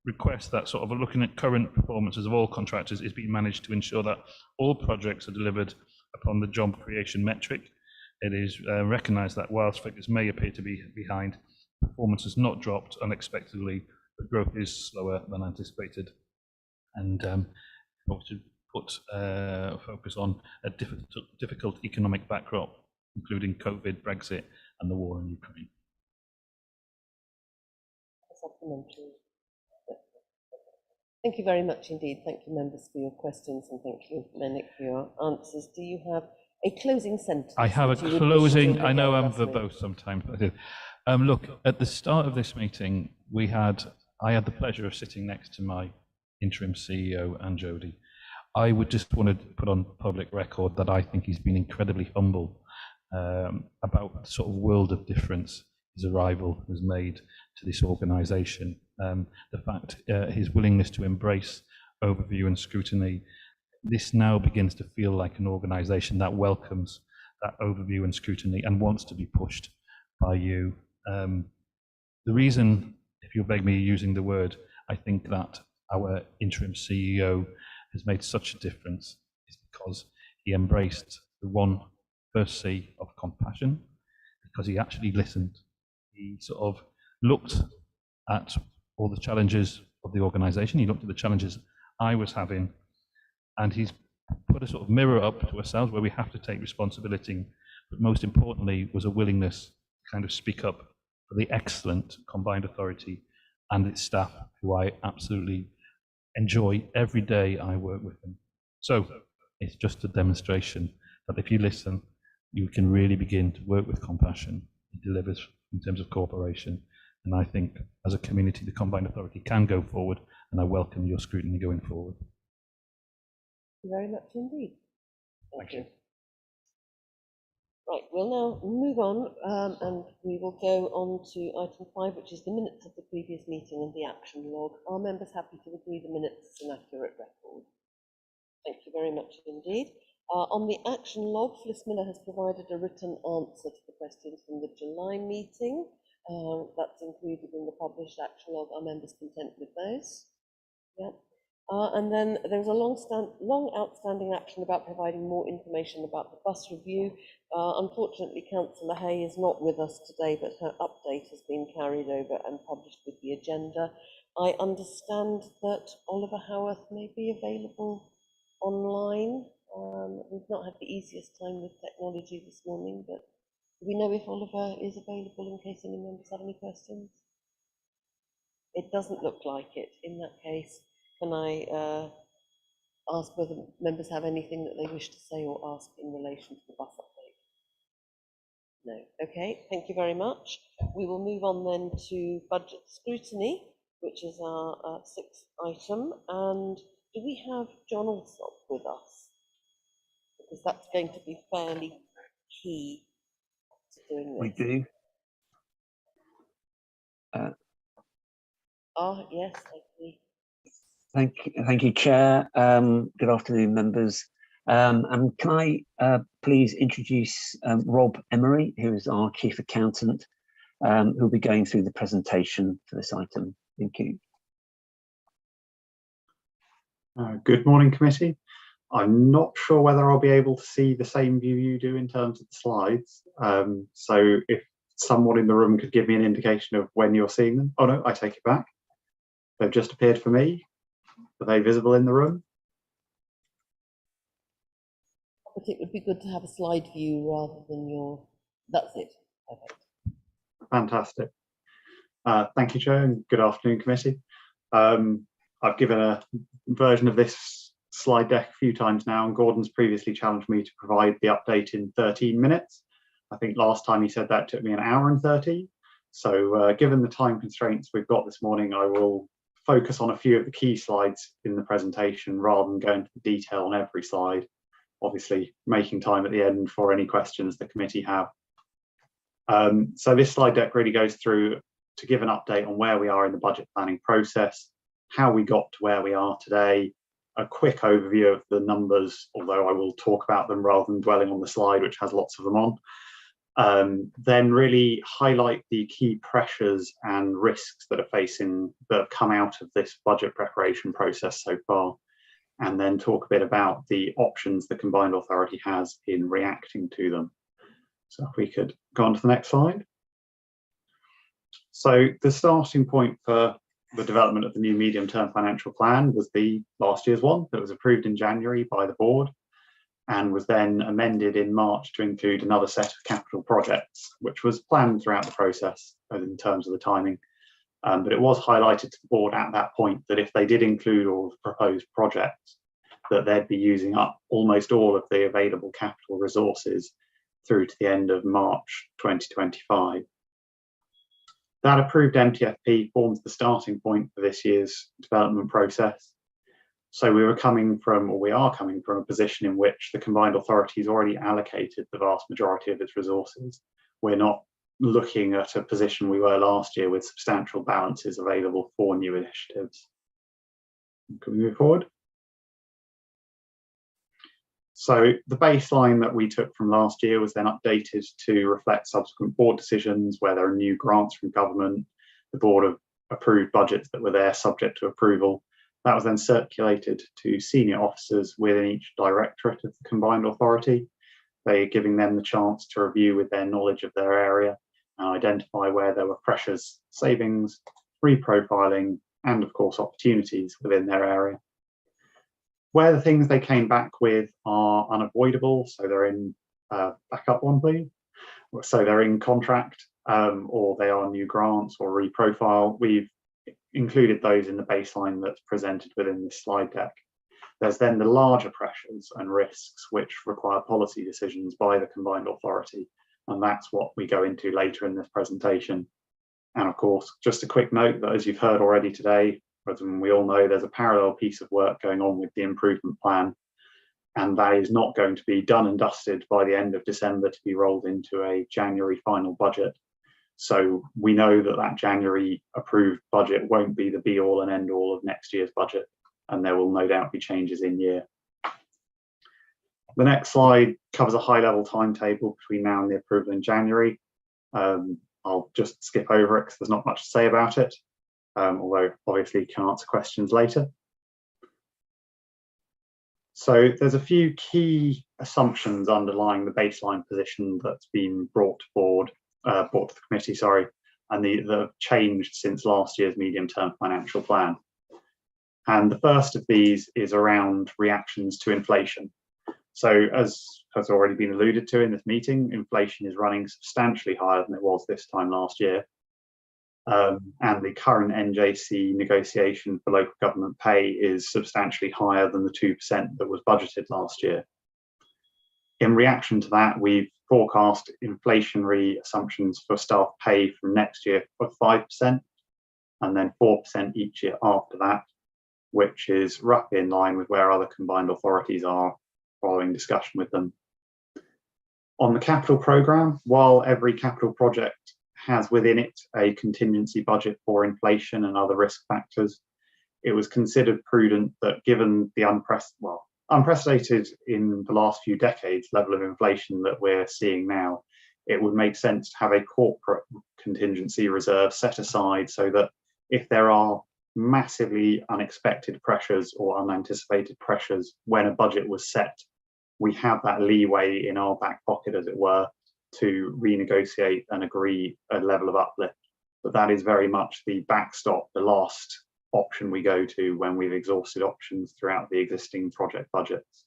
[SPEAKER 2] request that sort of looking at current performances of all contractors is being managed to ensure that all projects are delivered upon the job creation metric. It is recognised that whilst figures may appear to be behind, performance has not dropped unexpectedly, but growth is slower than anticipated. And to put focus on a difficult economic backdrop, including COVID, Brexit, and the war in Ukraine.
[SPEAKER 3] Thank you very much indeed. Thank you, members, for your questions, and thank you, Menick, for your answers. Do you have a closing sentence?
[SPEAKER 2] I have a closing. I know I'm verbose sometimes, but I do. Look, at the start of this meeting, I had the pleasure of sitting next to my interim CEO, Anne Jody. I would just want to put on public record that I think he's been incredibly humble about the sort of world of difference his arrival has made to this organisation. The fact his willingness to embrace overview and scrutiny, this now begins to feel like an organisation that welcomes that overview and scrutiny and wants to be pushed by you. The reason, if you'll beg me using the word, I think that our interim CEO has made such a difference is because he embraced the first C of compassion, because he actually listened. He sort of looked at
[SPEAKER 1] all the challenges of the organisation. He looked at the challenges I was having, and he's put a sort of mirror up to ourselves where we have to take responsibility, but most importantly was a willingness to kind of speak up for the excellent combined authority and its staff, who I absolutely enjoy every day I work with them. So it's just a demonstration that if you listen, you can really begin to work with compassion. It delivers in terms of cooperation. And I think as a community, the combined authority can go forward, and I welcome your scrutiny going forward.
[SPEAKER 3] Thank you very much indeed.
[SPEAKER 1] Thank you.
[SPEAKER 3] Right, we'll now move on and we will go on to item 5, which is the minutes of the previous meeting and the action log. Are members happy to agree the minutes as an accurate record? Thank you very much indeed. On the action log, Phyllis Miller has provided a written answer to the questions from the July meeting. That's included in the published action log. Are members content with those? Yeah. And then there's a long outstanding action about providing more information about the bus review. Unfortunately, Councillor Hay is not with us today, but her update has been carried over and published with the agenda. I understand that Oliver Howarth may be available online. We've not had the easiest time with technology this morning, but do we know if Oliver is available in case any members have any questions? It doesn't look like it. In that case, can I ask whether members have anything that they wish to say or ask in relation to the bus update? No. Okay, thank you very much. We will move on then to budget scrutiny, which is our 6th item. And do we have John Alsop with us? Because that's going to be fairly key to doing this.
[SPEAKER 12] We do.
[SPEAKER 3] Yes, thank you.
[SPEAKER 12] Thank you, Chair. Good afternoon, members. And can I please introduce Rob Emery, who is our Chief Accountant, who'll be going through the presentation for this item. Thank you.
[SPEAKER 13] Good morning, committee. I'm not sure whether I'll be able to see the same view you do in terms of the slides. So if someone in the room could give me an indication of when you're seeing them. Oh no, I take it back. They've just appeared for me. Are they visible in the room?
[SPEAKER 3] But it would be good to have a slide view rather than your, that's it. Perfect.
[SPEAKER 13] Fantastic. Thank you, Chair, and good afternoon, committee. I've given a version of this slide deck a few times now, and Gordon's previously challenged me to provide the update in 13 minutes. I think last time he said that took me an hour and 30. So given the time constraints we've got this morning, I will focus on a few of the key slides in the presentation rather than go into the detail on every slide, obviously making time at the end for any questions the committee have. So this slide deck really goes through to give an update on where we are in the budget planning process, how we got to where we are today, a quick overview of the numbers, although I will talk about them rather than dwelling on the slide, which has lots of them on. Then really highlight the key pressures and risks that have come out of this budget preparation process so far, and then talk a bit about the options the combined authority has in reacting to them. So if we could go on to the next slide. So the starting point for the development of the new medium-term financial plan was the last year's one that was approved in January by the board and was then amended in March to include another set of capital projects, which was planned throughout the process in terms of the timing. But it was highlighted to the board at that point that if they did include all the proposed projects, that they'd be using up almost all of the available capital resources through to the end of March 2025. That approved MTFP forms the starting point for this year's development process. So we are coming from a position in which the combined authority has already allocated the vast majority of its resources. We're not looking at a position we were last year with substantial balances available for new initiatives. Can we move forward? So the baseline that we took from last year was then updated to reflect subsequent board decisions where there are new grants from government. The board have approved budgets that were there subject to approval. That was then circulated to senior officers within each directorate of the combined authority. They're giving them the chance to review with their knowledge of their area and identify where there were pressures, savings, reprofiling, and of course opportunities within their area. Where the things they came back with are unavoidable, so they're in, back up one please, so they're in contract, or they are new grants or reprofile, we've included those in the baseline that's presented within this slide deck. There's then the larger pressures and risks which require policy decisions by the combined authority, and that's what we go into later in this presentation. And of course, just a quick note that as you've heard already today, as we all know, there's a parallel piece of work going on with the improvement plan, and that is not going to be done and dusted by the end of December to be rolled into a January final budget. So we know that that January approved budget won't be the be all and end all of next year's budget, and there will no doubt be changes in year. The next slide covers a high level timetable between now and the approval in January. I'll just skip over it because there's not much to say about it, although obviously can answer questions later. So there's a few key assumptions underlying the baseline position that's been brought to the committee, sorry, and that have changed since last year's medium-term financial plan. And the first of these is around reactions to inflation. So as has already been alluded to in this meeting, inflation is running substantially higher than it was this time last year. And the current NJC negotiation for local government pay is substantially higher than the 2% that was budgeted last year. In reaction to that, we've forecast inflationary assumptions for staff pay from next year of 5% and then 4% each year after that, which is roughly in line with where other combined authorities are following discussion with them. On the capital programme, while every capital project has within it a contingency budget for inflation and other risk factors, it was considered prudent that given the unprecedented in the last few decades level of inflation that we're seeing now, it would make sense to have a corporate contingency reserve set aside so that if there are massively unexpected pressures or unanticipated pressures when a budget was set, we have that leeway in our back pocket, as it were, to renegotiate and agree a level of uplift. But that is very much the backstop, the last option we go to when we've exhausted options throughout the existing project budgets.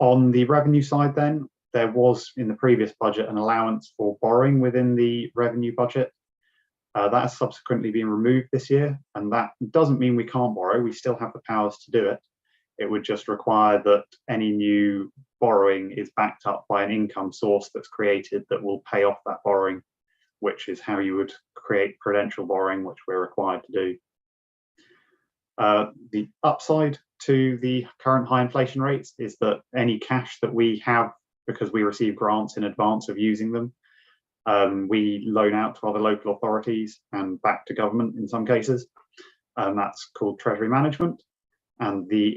[SPEAKER 13] On the revenue side then, there was in the previous budget an allowance for borrowing within the revenue budget. That has subsequently been removed this year, and that doesn't mean we can't borrow. We still have the powers to do it. It would just require that any new borrowing is backed up by an income source that's created that will pay off that borrowing, which is how you would create prudential borrowing, which we're required to do. The upside to the current high inflation rates is that any cash that we have, because we receive grants in advance of using them, we loan out to other local authorities and back to government in some cases. That's called treasury management. And the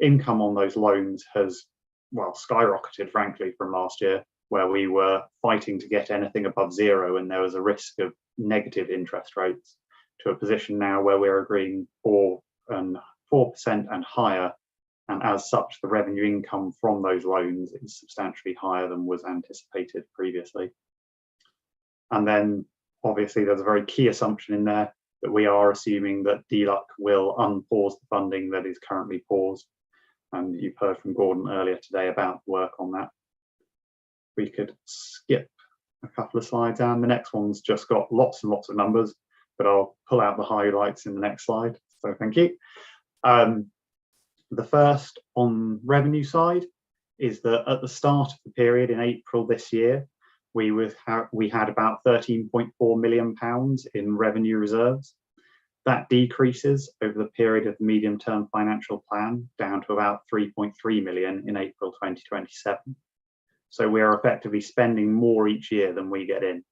[SPEAKER 13] income on those loans has, well, skyrocketed, frankly, from last year, where we were fighting to get anything above zero and there was a risk of negative interest rates, to a position now where we're agreeing 4% and higher. And as such, the revenue income from those loans is substantially higher than was anticipated previously. And then obviously there's a very key assumption in there that we are assuming that DLUC will unpause the funding that is currently paused. And you've heard from Gordon earlier today about work on that. We could skip a couple of slides down. The next one's just got lots and lots of numbers, but I'll pull out the highlights in the next slide. So thank you. The first on revenue side is that at the start of the period in April this year, we had about £13.4 million in revenue reserves. That decreases over the period of the medium-term financial plan down to about 3.3 million in April 2027. So we are effectively spending more each year than we get in.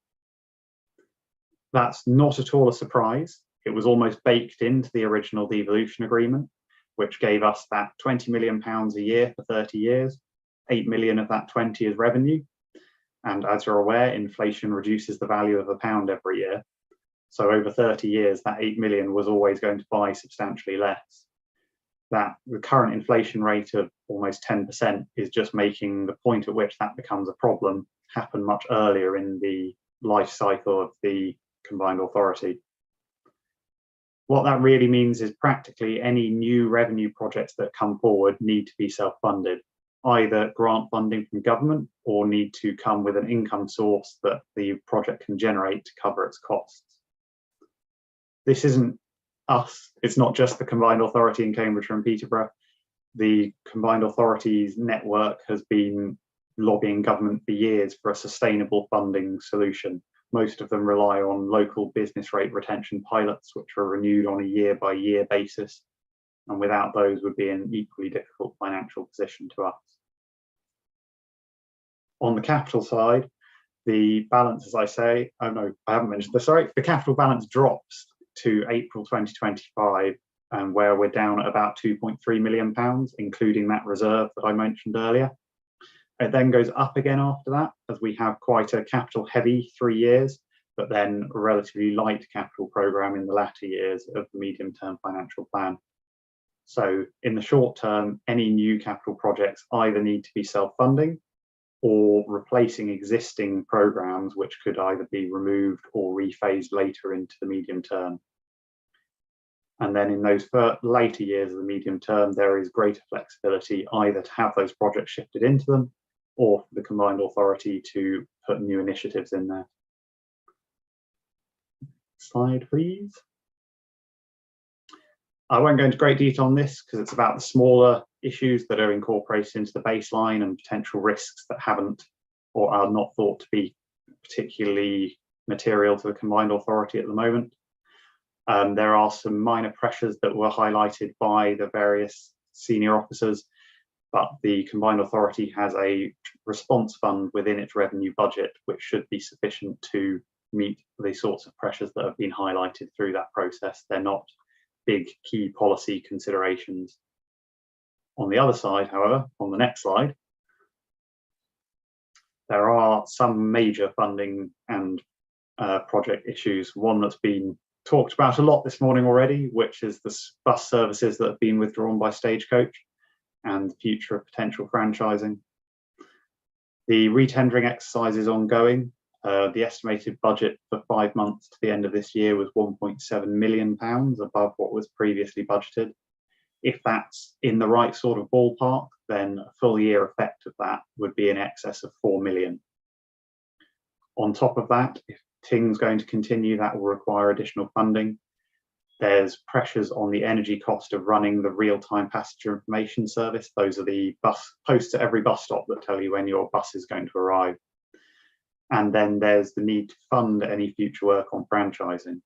[SPEAKER 13] That's not at all a surprise. It was almost baked into the original devolution agreement, which gave us that £20 million a year for 30 years. 8 million of that 20 is revenue. And as you're aware, inflation reduces the value of a pound every year. So over 30 years, that 8 million was always going to buy substantially less. That the current inflation rate of almost 10% is just making the point at which that becomes a problem happen much earlier in the life cycle of the combined authority. What that really means is practically any new revenue projects that come forward need to be self-funded, either grant funding from government or need to come with an income source that the project can generate to cover its costs. This isn't us, it's not just the combined authority in Cambridgeshire and Peterborough. The combined authorities network has been lobbying government for years for a sustainable funding solution. Most of them rely on local business rate retention pilots, which are renewed on a year-by-year basis, and without those would be an equally difficult financial position to us. On the capital side, the balance, as I say, oh no, I haven't mentioned this, sorry, the capital balance drops to April 2025, and where we're down at about £2.3 million, including that reserve that I mentioned earlier. It then goes up again after that, as we have quite a capital heavy 3 years, but then a relatively light capital programme in the latter years of the medium-term financial plan. So in the short term, any new capital projects either need to be self-funding or replacing existing programmes, which could either be removed or rephased later into the medium term. And then in those later years of the medium term, there is greater flexibility either to have those projects shifted into them or for the combined authority to put new initiatives in there. Slide, please. I won't go into great detail on this because it's about the smaller issues that are incorporated into the baseline and potential risks that haven't or are not thought to be particularly material to the combined authority at the moment. There are some minor pressures that were highlighted by the various senior officers, but the combined authority has a response fund within its revenue budget, which should be sufficient to meet the sorts of pressures that have been highlighted through that process. They're not big key policy considerations. On the other side, however, on the next slide, there are some major funding and project issues. One that's been talked about a lot this morning already, which is the bus services that have been withdrawn by Stagecoach and the future of potential franchising. The retendering exercise is ongoing. The estimated budget for 5 months to the end of this year was £1.7 million above what was previously budgeted. If that's in the right sort of ballpark, then a full year effect of that would be in excess of 4 million. On top of that, if Ting's going to continue, that will require additional funding. There's pressures on the energy cost of running the real-time passenger information service. Those are the bus posts at every bus stop that tell you when your bus is going to arrive. And then there's the need to fund any future work on franchising.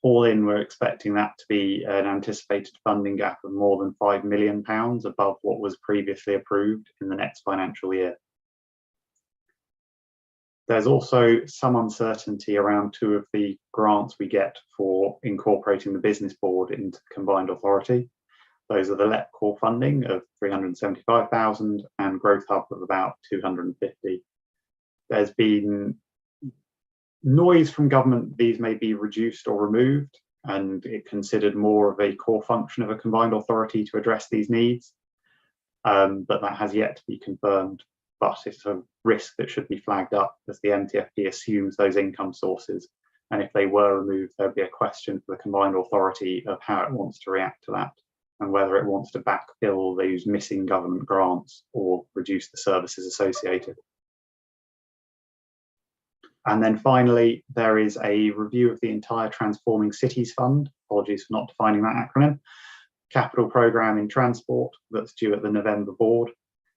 [SPEAKER 13] All in, we're expecting that to be an anticipated funding gap of more than £5 million above what was previously approved in the next financial year. There's also some uncertainty around 2 of the grants we get for incorporating the business board into the combined authority. Those are the LEP core funding of 375,000 and Growth Hub of about 250. There's been noise from government these may be reduced or removed, and it considered more of a core function of a combined authority to address these needs, but that has yet to be confirmed. But it's a risk that should be flagged up as the MTFP assumes those income sources, and if they were removed, there'd be a question for the combined authority of how it wants to react to that and whether it wants to backfill those missing government grants or reduce the services associated. And then finally, there is a review of the entire Transforming Cities Fund, apologies for not defining that acronym, capital programme in transport that's due at the November board.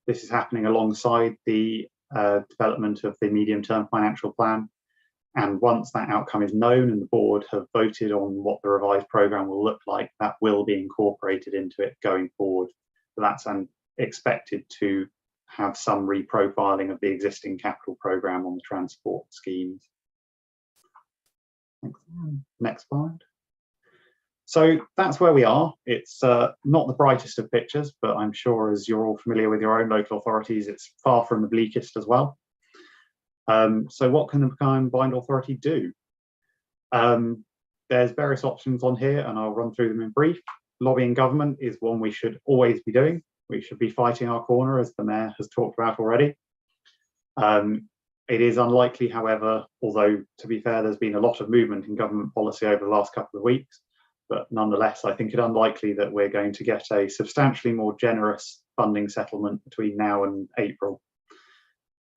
[SPEAKER 13] This is happening alongside the development of the medium-term financial plan. And once that outcome is known and the board have voted on what the revised programme will look like, that will be incorporated into it going forward. So that's expected to have some reprofiling of the existing capital programme on the transport schemes. Next slide. So that's where we are. It's not the brightest of pictures, but I'm sure as you're all familiar with your own local authorities, it's far from the bleakest as well. So what can the combined authority do? There's various options on here and I'll run through them in brief. Lobbying government is one we should always be doing. We should be fighting our corner, as the Mayor has talked about already. It is unlikely, however, although to be fair, there's been a lot of movement in government policy over the last couple of weeks, but nonetheless, I think it unlikely that we're going to get a substantially more generous funding settlement between now and April.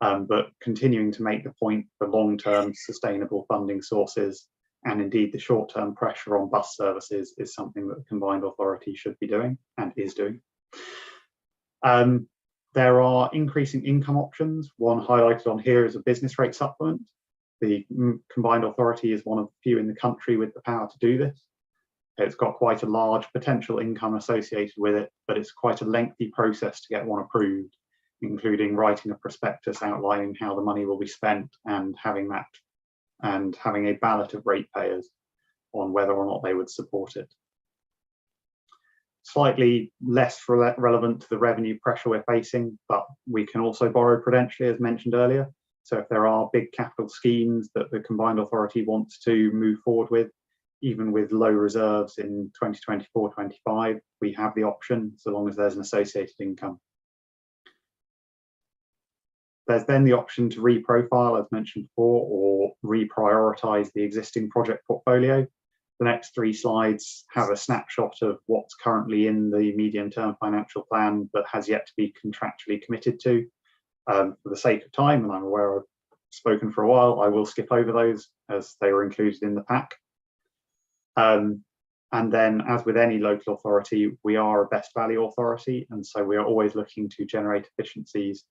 [SPEAKER 13] But continuing to make the point for long-term sustainable funding sources and indeed the short-term pressure on bus services is something that the combined authority should be doing and is doing. There are increasing income options. One highlighted on here is a business rate supplement. The combined authority is one of the few in the country with the power to do this. It's got quite a large potential income associated with it, but it's quite a lengthy process to get one approved, including writing a prospectus outlining how the money will be spent and having a ballot of ratepayers on whether or not they would support it. Slightly less relevant to the revenue pressure we're facing, but we can also borrow prudentially, as mentioned earlier. So if there are big capital schemes that the combined authority wants to move forward with, even with low reserves in 2024-25, we have the option so long as there's an associated income. There's then the option to reprofile, as mentioned before, or reprioritise the existing project portfolio. The next 3 slides have a snapshot of what's currently in the medium-term financial plan but has yet to be contractually committed to. For the sake of time, and I'm aware I've spoken for a while, I will skip over those as they were included in the pack. And then, as with any local authority, we are a best value authority, and so we are always looking to generate efficiencies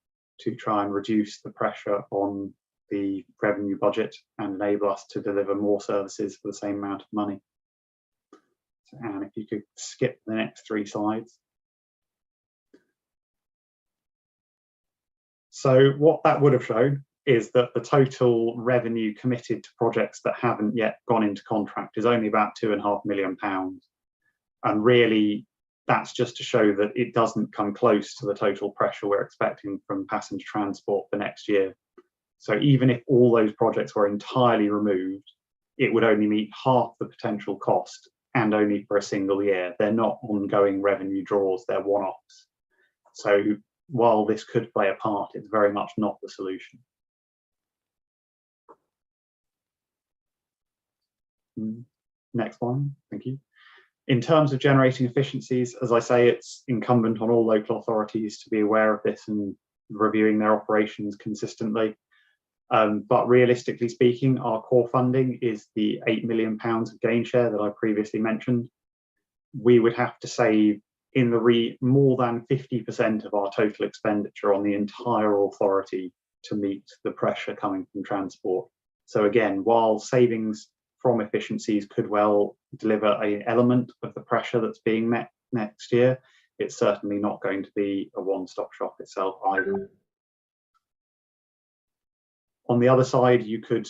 [SPEAKER 13] to try and reduce the pressure on the revenue budget and enable us to deliver more services for the same amount of money. So, Anne, if you could skip the next 3 slides. So what that would have shown is that the total revenue committed to projects that haven't yet gone into contract is only about £2.5 million. And really, that's just to show that it doesn't come close to the total pressure we're expecting from passenger transport for next year. So even if all those projects were entirely removed, it would only meet half the potential cost and only for a single year. They're not ongoing revenue draws, they're one-offs. So while this could play a part, it's very much not the solution. Next one, thank you. In terms of generating efficiencies, as I say, it's incumbent on all local authorities to be aware of this and reviewing their operations consistently. But realistically speaking, our core funding is the £8 million of gain share that I previously mentioned. We would have to save in the more than 50% of our total expenditure on the entire authority to meet the pressure coming from transport. So again, while savings from efficiencies could well deliver an element of the pressure that's being met next year, it's certainly not going to be a one-stop shop itself either. On the other side, you could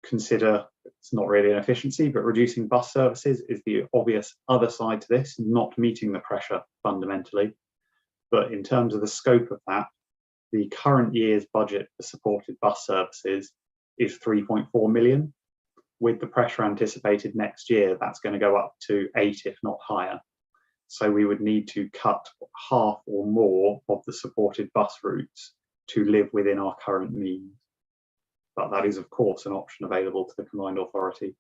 [SPEAKER 13] consider, it's not really an efficiency, but reducing bus services is the obvious other side to this, not meeting the pressure fundamentally. But in terms of the scope of that, the current year's budget for supported bus services is 3.4 million. With the pressure anticipated next year, that's going to go up to 8, if not higher. So we would need to cut half or more of the supported bus routes to live within our current means. But that is, of course, an option available to the combined authority.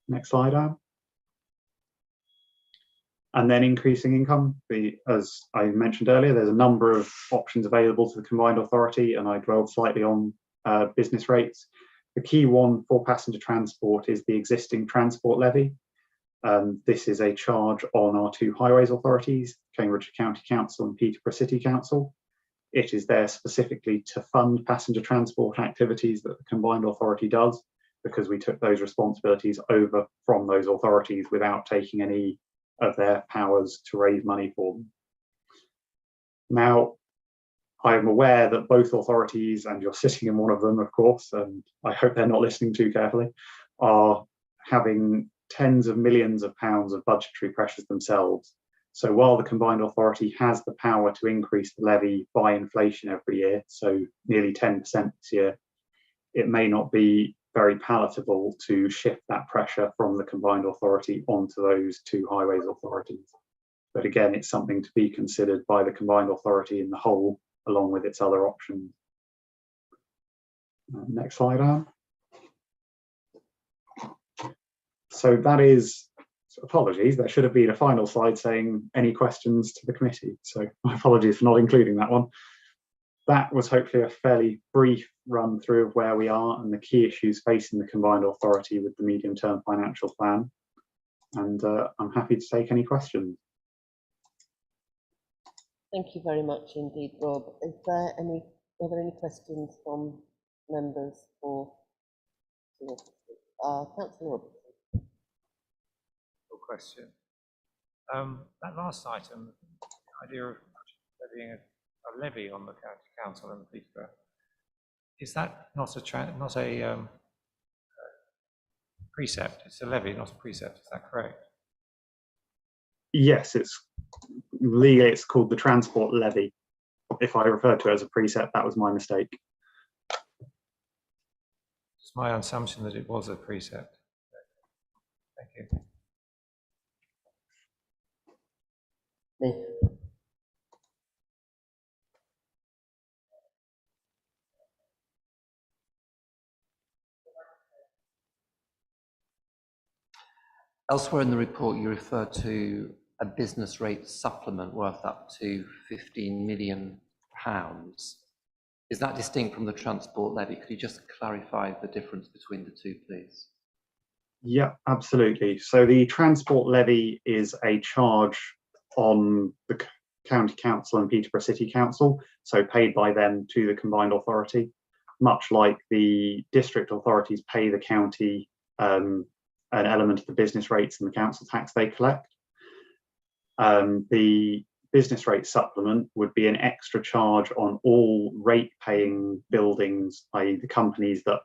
[SPEAKER 13] Next slide, Anne. And then increasing income. As I mentioned earlier, there's a number of options available to the combined authority, and I dwelled slightly on business rates. The key one for passenger transport is the existing transport levy. This is a charge on our 2 highways authorities, Cambridgeshire County Council and Peterborough City Council. It is there specifically to fund passenger transport activities that the combined authority does, because we took those responsibilities over from those authorities without taking any of their powers to raise money for them. Now, I am aware that both authorities, and you're sitting in one of them, of course, and I hope they're not listening too carefully, are having tens of millions of pounds of budgetary pressures themselves. So while the combined authority has the power to increase the levy by inflation every year, so nearly 10% this year, it may not be very palatable to shift that pressure from the combined authority onto those 2 highways authorities. But again, it's something to be considered by the combined authority in the whole, along with its other options. Next slide, Anne. So that is, apologies, there should have been a final slide saying any questions to the committee. So my apologies for not including that one. That was hopefully a fairly brief run through of where we are and the key issues facing the combined authority with the medium-term financial plan. And I'm happy to take any questions.
[SPEAKER 3] Thank you very much indeed, Rob. Are there any questions from members for Councillor Robertson?
[SPEAKER 6] Question. That last item, the idea of levying a levy on the county council and Peterborough, is that not a precept? It's a levy, not a precept. Is that correct?
[SPEAKER 13] Yes, legally it's called the transport levy. If I referred to it as a precept, that was my mistake.
[SPEAKER 6] It's my assumption that it was a precept. Thank you.
[SPEAKER 10] Elsewhere in the report, you refer to a business rate supplement worth up to £15 million. Is that distinct from the transport levy? Could you just clarify the difference between the two, please?
[SPEAKER 13] Yeah, absolutely. So the transport levy is a charge on the County Council and Peterborough City Council, so paid by them to the combined authority, much like the district authorities pay the county an element of the business rates and the council tax they collect. The business rate supplement would be an extra charge on all rate-paying buildings, i.e. the companies that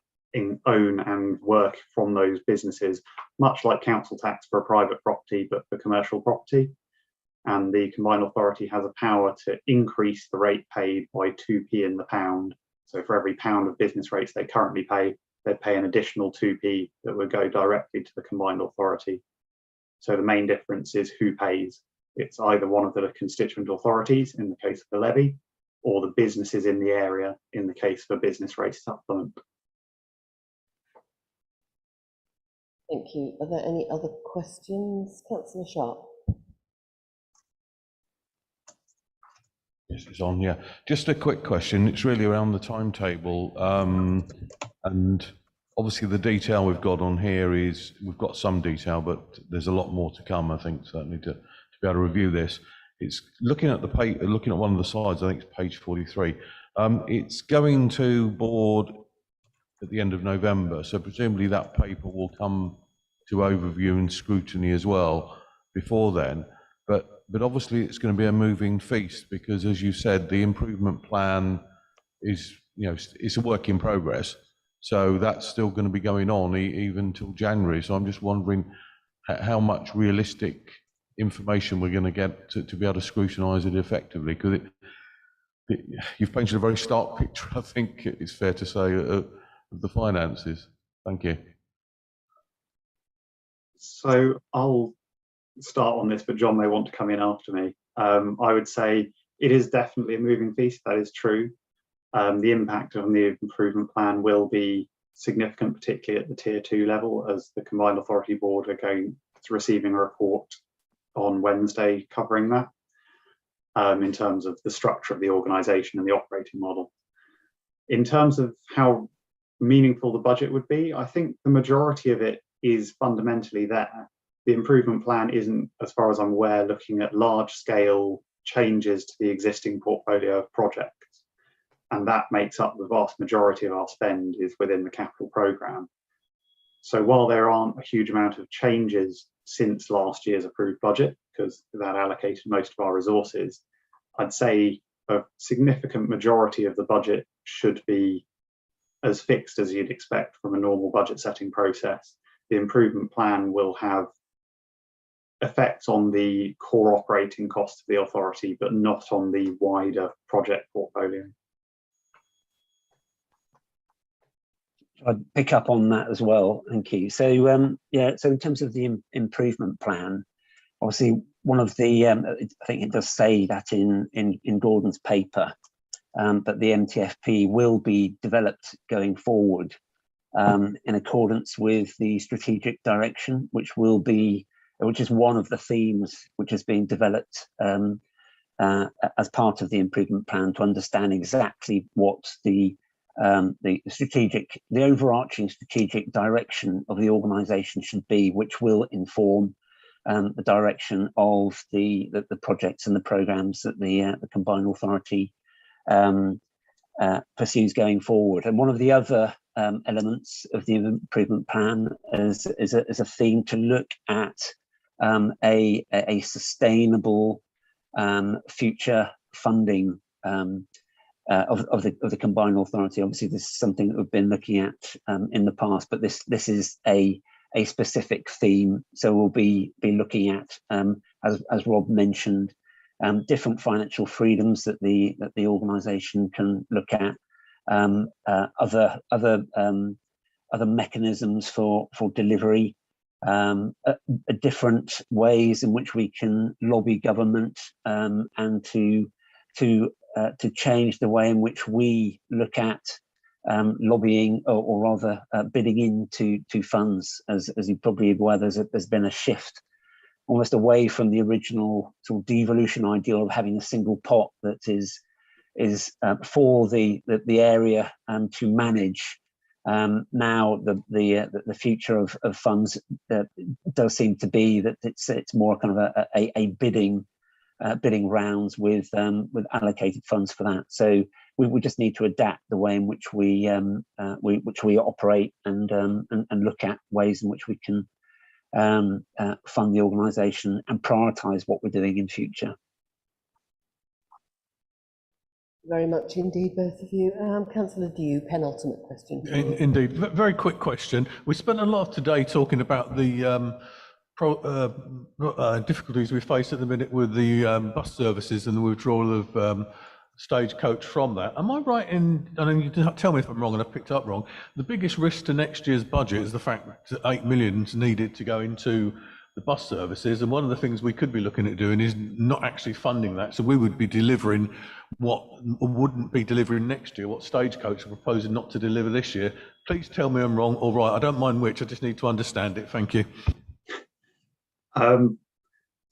[SPEAKER 13] own and work from those businesses, much like council tax for a private property, but for commercial property. And the combined authority has a power to increase the rate paid by 2p in the pound. So for every pound of business rates they currently pay, they pay an additional 2p that would go directly to the combined authority. So the main difference is who pays. It's either one of the constituent authorities in the case of the levy, or the businesses in the area in the case of a business rate supplement.
[SPEAKER 3] Thank you. Are there any other questions? Councillor Sharp.
[SPEAKER 11] Yes, it's on, yeah. Just a quick question. It's really around the timetable. And obviously the detail we've got on here is, we've got some detail, but there's a lot more to come, I think, certainly to be able to review this. It's looking at looking at one of the slides, I think it's page 43. It's going to board at the end of November, so presumably that paper will come to overview and scrutiny as well before then. But obviously it's going to be a moving feast, because as you said, the improvement plan is, it's a work in progress. So that's still going to be going on even till January. So I'm just wondering how much realistic information we're going to get to be able to scrutinise it effectively, because you've painted a very stark picture, I think it's fair to say, of the finances. Thank you.
[SPEAKER 13] So I'll start on this, but John may want to come in after me. I would say it is definitely a moving feast, that is true. The impact on the improvement plan will be significant, particularly at the tier 2 level, as the combined authority board are going to receiving a report on Wednesday covering that, in terms of the structure of the organisation and the operating model. In terms of how meaningful the budget would be, I think the majority of it is fundamentally there. The improvement plan isn't, as far as I'm aware, looking at large scale changes to the existing portfolio of projects. And that makes up the vast majority of our spend is within the capital programme. So while there aren't a huge amount of changes since last year's approved budget, because that allocated most of our resources, I'd say a significant majority of the budget should be as fixed as you'd expect from a normal budget setting process. The improvement plan will have effects on the core operating costs of the authority, but not on the wider project portfolio.
[SPEAKER 12] I'd pick up on that as well, thank you. So yeah, so in terms of the improvement plan, obviously one of the I think it does say that in Gordon's paper, but the MTFP will be developed going forward in accordance with the strategic direction, which is one of the themes which is being developed as part of the improvement plan, to understand exactly what the overarching strategic direction of the organisation should be, which will inform the direction of the projects and the programmes that the combined authority pursues going forward. And one of the other elements of the improvement plan is a theme to look at a sustainable future funding of the combined authority. Obviously, this is something that we've been looking at in the past, but this is a specific theme. So we'll be looking at, as Rob mentioned, different financial freedoms that the organisation can look at, other mechanisms for delivery, different ways in which we can lobby government, and to change the way in which we look at lobbying, or rather bidding into funds. As you're probably aware, there's been a shift almost away from the original sort of devolution ideal of having a single pot that is for the area to manage. Now the future of funds does seem to be that it's more kind of a bidding rounds with allocated funds for that. So we just need to adapt the way in which we operate and look at ways in which we can fund the organisation and prioritise what we're doing in future.
[SPEAKER 3] Very much indeed, both of you. Councillor Dew, penultimate question.
[SPEAKER 9] Indeed, very quick question. We spent a lot today talking about the difficulties we face at the minute with the bus services and the withdrawal of Stagecoach from that. Am I right in, and you can tell me if I'm wrong and I've picked up wrong, the biggest risk to next year's budget is the fact that 8 million is needed to go into the bus services, and one of the things we could be looking at doing is not actually funding that, so we would be delivering what wouldn't be delivering next year, what Stagecoach are proposing not to deliver this year. Please tell me I'm wrong or right, I don't mind which, I just need to understand it. Thank you.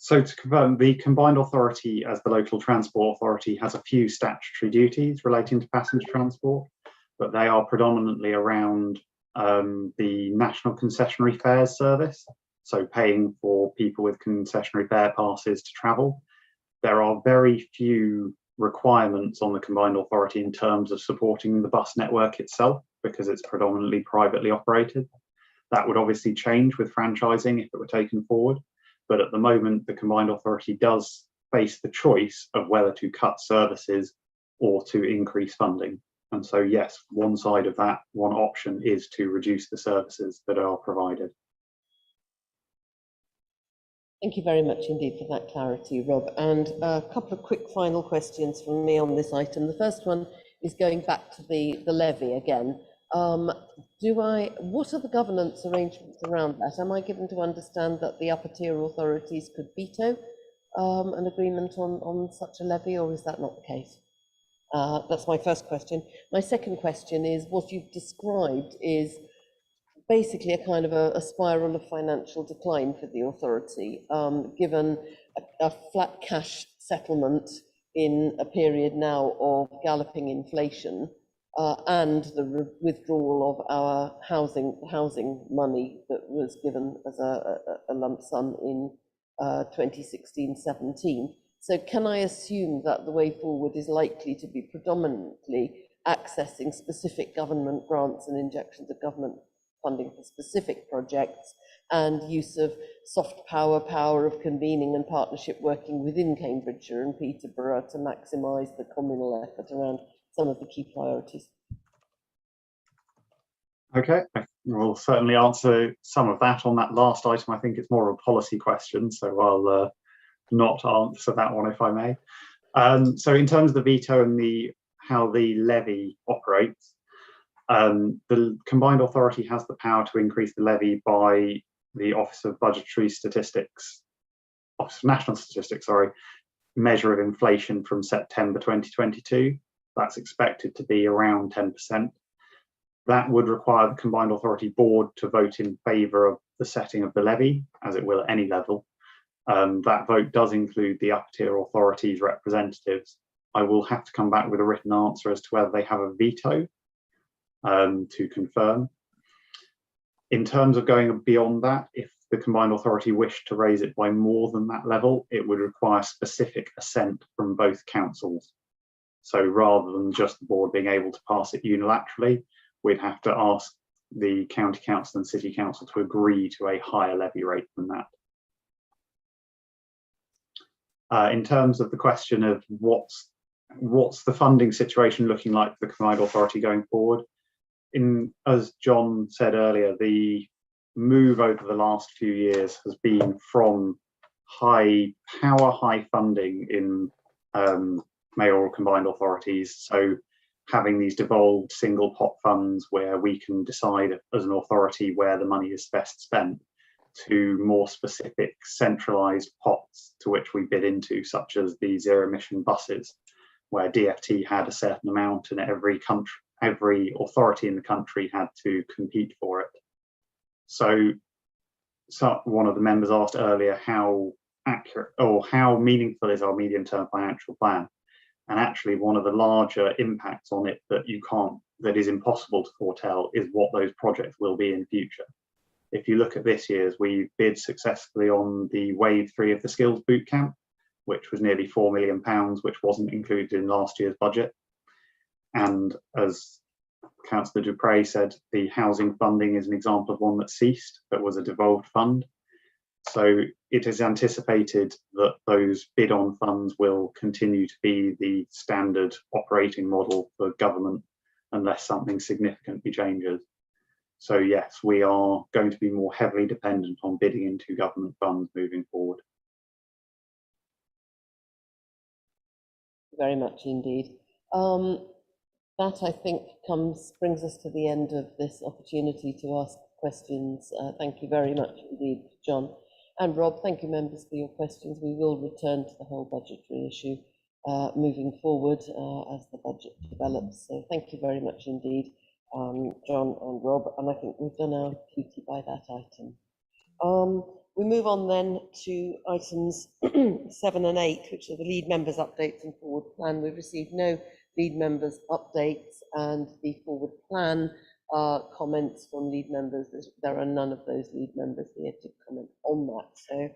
[SPEAKER 13] So to confirm, the combined authority as the local transport authority has a few statutory duties relating to passenger transport, but they are predominantly around the national concessionary fares service, so paying for people with concessionary fare passes to travel. There are very few requirements on the combined authority in terms of supporting the bus network itself, because it's predominantly privately operated. That would obviously change with franchising if it were taken forward. But at the moment, the combined authority does face the choice of whether to cut services or to increase funding. And so, yes, one side of that, one option is to reduce the services that are provided.
[SPEAKER 3] Thank you very much indeed for that clarity, Rob. And a couple of quick final questions from me on this item. The first one is going back to the levy again. What are the governance arrangements around that? Am I given to understand that the upper tier authorities could veto an agreement on such a levy, or is that not the case? That's my first question. My second question is, what you've described is basically a kind of a spiral of financial decline for the authority, given a flat cash settlement in a period now of galloping inflation, and the withdrawal of our housing money that was given as a lump sum in 2016-17. So can I assume that the way forward is likely to be predominantly accessing specific government grants and injections of government funding for specific projects, and use of soft power of convening and partnership working within Cambridgeshire and Peterborough to maximise the communal effort around some of the key priorities?
[SPEAKER 13] Okay, I will certainly answer some of that on that last item. I think it's more of a policy question, so I'll not answer that one if I may. So in terms of the veto and how the levy operates, the combined authority has the power to increase the levy by the Office of National Statistics, measure of inflation from September 2022. That's expected to be around 10%. That would require the Combined Authority Board to vote in favour of the setting of the levy, as it will at any level. That vote does include the upper tier authorities' representatives. I will have to come back with a written answer as to whether they have a veto to confirm. In terms of going beyond that, if the Combined Authority wished to raise it by more than that level, it would require specific assent from both councils. So rather than just the board being able to pass it unilaterally, we'd have to ask the county council and city council to agree to a higher levy rate than that. In terms of the question of what's the funding situation looking like for the Combined Authority going forward, as John said earlier, the move over the last few years has been from high power, high funding in mayoral combined authorities. So having these devolved single pot funds where we can decide as an authority where the money is best spent, to more specific centralised pots to which we bid into, such as the zero emission buses, where DfT had a certain amount and every authority in the country had to compete for it. So one of the members asked earlier how accurate or how meaningful is our medium-term financial plan, and actually one of the larger impacts on it that is impossible to foretell is what those projects will be in future. If you look at this year's, we bid successfully on the wave 3 of the skills bootcamp, which was nearly £4 million, which wasn't included in last year's budget. And as Councillor Dupre said, the housing funding is an example of one that ceased, that was a devolved fund. So it is anticipated that those bid on funds will continue to be the standard operating model for government unless something significantly changes. So yes, we are going to be more heavily dependent on bidding into government funds moving forward.
[SPEAKER 3] Very much indeed. That I think brings us to the end of this opportunity to ask questions. Thank you very much indeed, John. And Rob, thank you members for your questions. We will return to the whole budgetary issue moving forward as the budget develops. So thank you very much indeed, John and Rob. And I think we've done our duty by that item. We move on then to items 7 and 8, which are the lead members' updates and forward plan. We've received no lead members' updates, and the forward plan comments from lead members. There are none of those lead members here to comment on that. So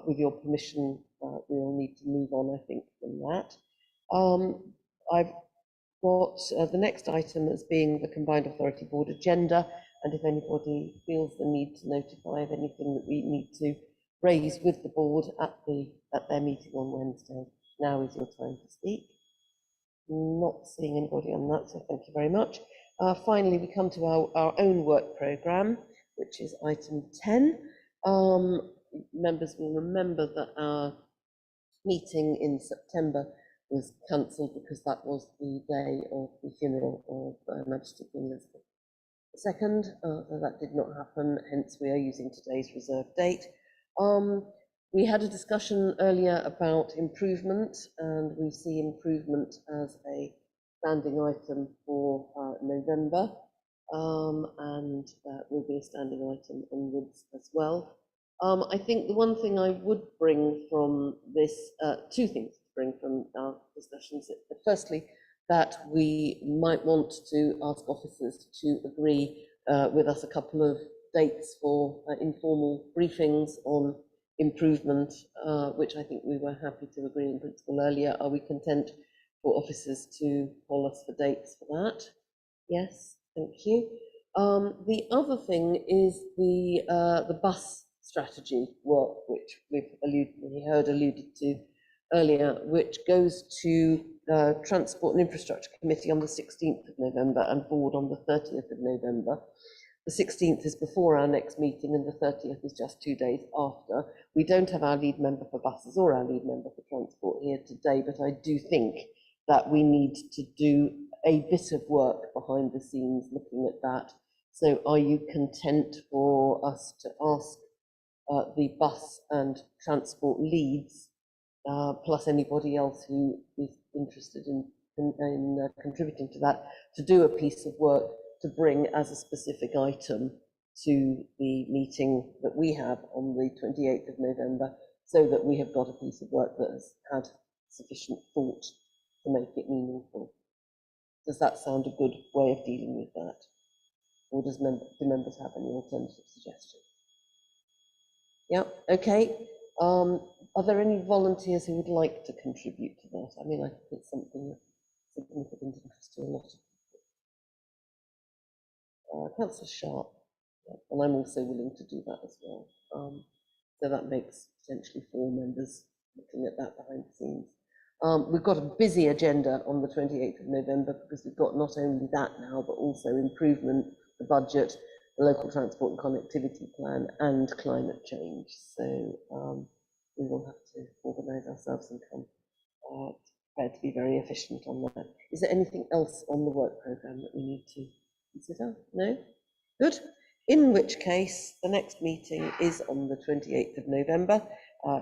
[SPEAKER 3] with your permission, we'll need to move on, I think, from that. I've got the next item as being the Combined Authority Board agenda, and if anybody feels the need to notify of anything that we need to raise with the board at their meeting on Wednesday, now is your time to speak. Not seeing anybody on that, so thank you very much. Finally, we come to our own work programme, which is item 10. Members will remember that our meeting in September was cancelled because that was the day of the funeral of Her Majesty Queen Elizabeth II. So that did not happen, hence we are using today's reserve date. We had a discussion earlier about improvement, and we see improvement as a standing item for November, and that will be a standing item onwards as well. I think the one thing I would bring from this, two things to bring from our discussions. Firstly, that we might want to ask officers to agree with us a couple of dates for informal briefings on improvement, which I think we were happy to agree in principle earlier. Are we content for officers to call us for dates for that? Yes, thank you. The other thing is the bus strategy work, which we heard alluded to earlier, which goes to Transport and Infrastructure Committee on the 16th of November and Board on the 30th of November. The 16th is before our next meeting and the 30th is just 2 days after. We don't have our lead member for buses or our lead member for transport here today, but I do think that we need to do a bit of work behind the scenes looking at that. So are you content for us to ask the bus and transport leads, plus anybody else who is interested in contributing to that, to do a piece of work to bring as a specific item to the meeting that we have on the 28th of November, so that we have got a piece of work that has had sufficient thought to make it meaningful. Does that sound a good way of dealing with that? Or do members have any alternative suggestions? Yeah, okay. Are there any volunteers who would like to contribute to that? I mean, I think it's something of significant interest to a lot of people. Councillor Sharp, yeah, and I'm also willing to do that as well. So that makes potentially 4 members looking at that behind the scenes. We've got a busy agenda on the 28th of November because we've got not only that now, but also improvement, the budget, the local transport and connectivity plan, and climate change. So we will have to organise ourselves and come prepared to be very efficient on that. Is there anything else on the work programme that we need to consider? No? Good. In which case, the next meeting is on the 28th of November.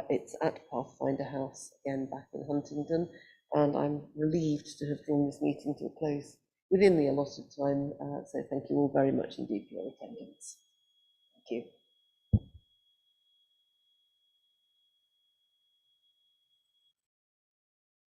[SPEAKER 3] It's at Pathfinder House, again back in Huntingdon, and I'm relieved to have drawn this meeting to a close within the allotted time. So thank you all very much indeed for your attendance.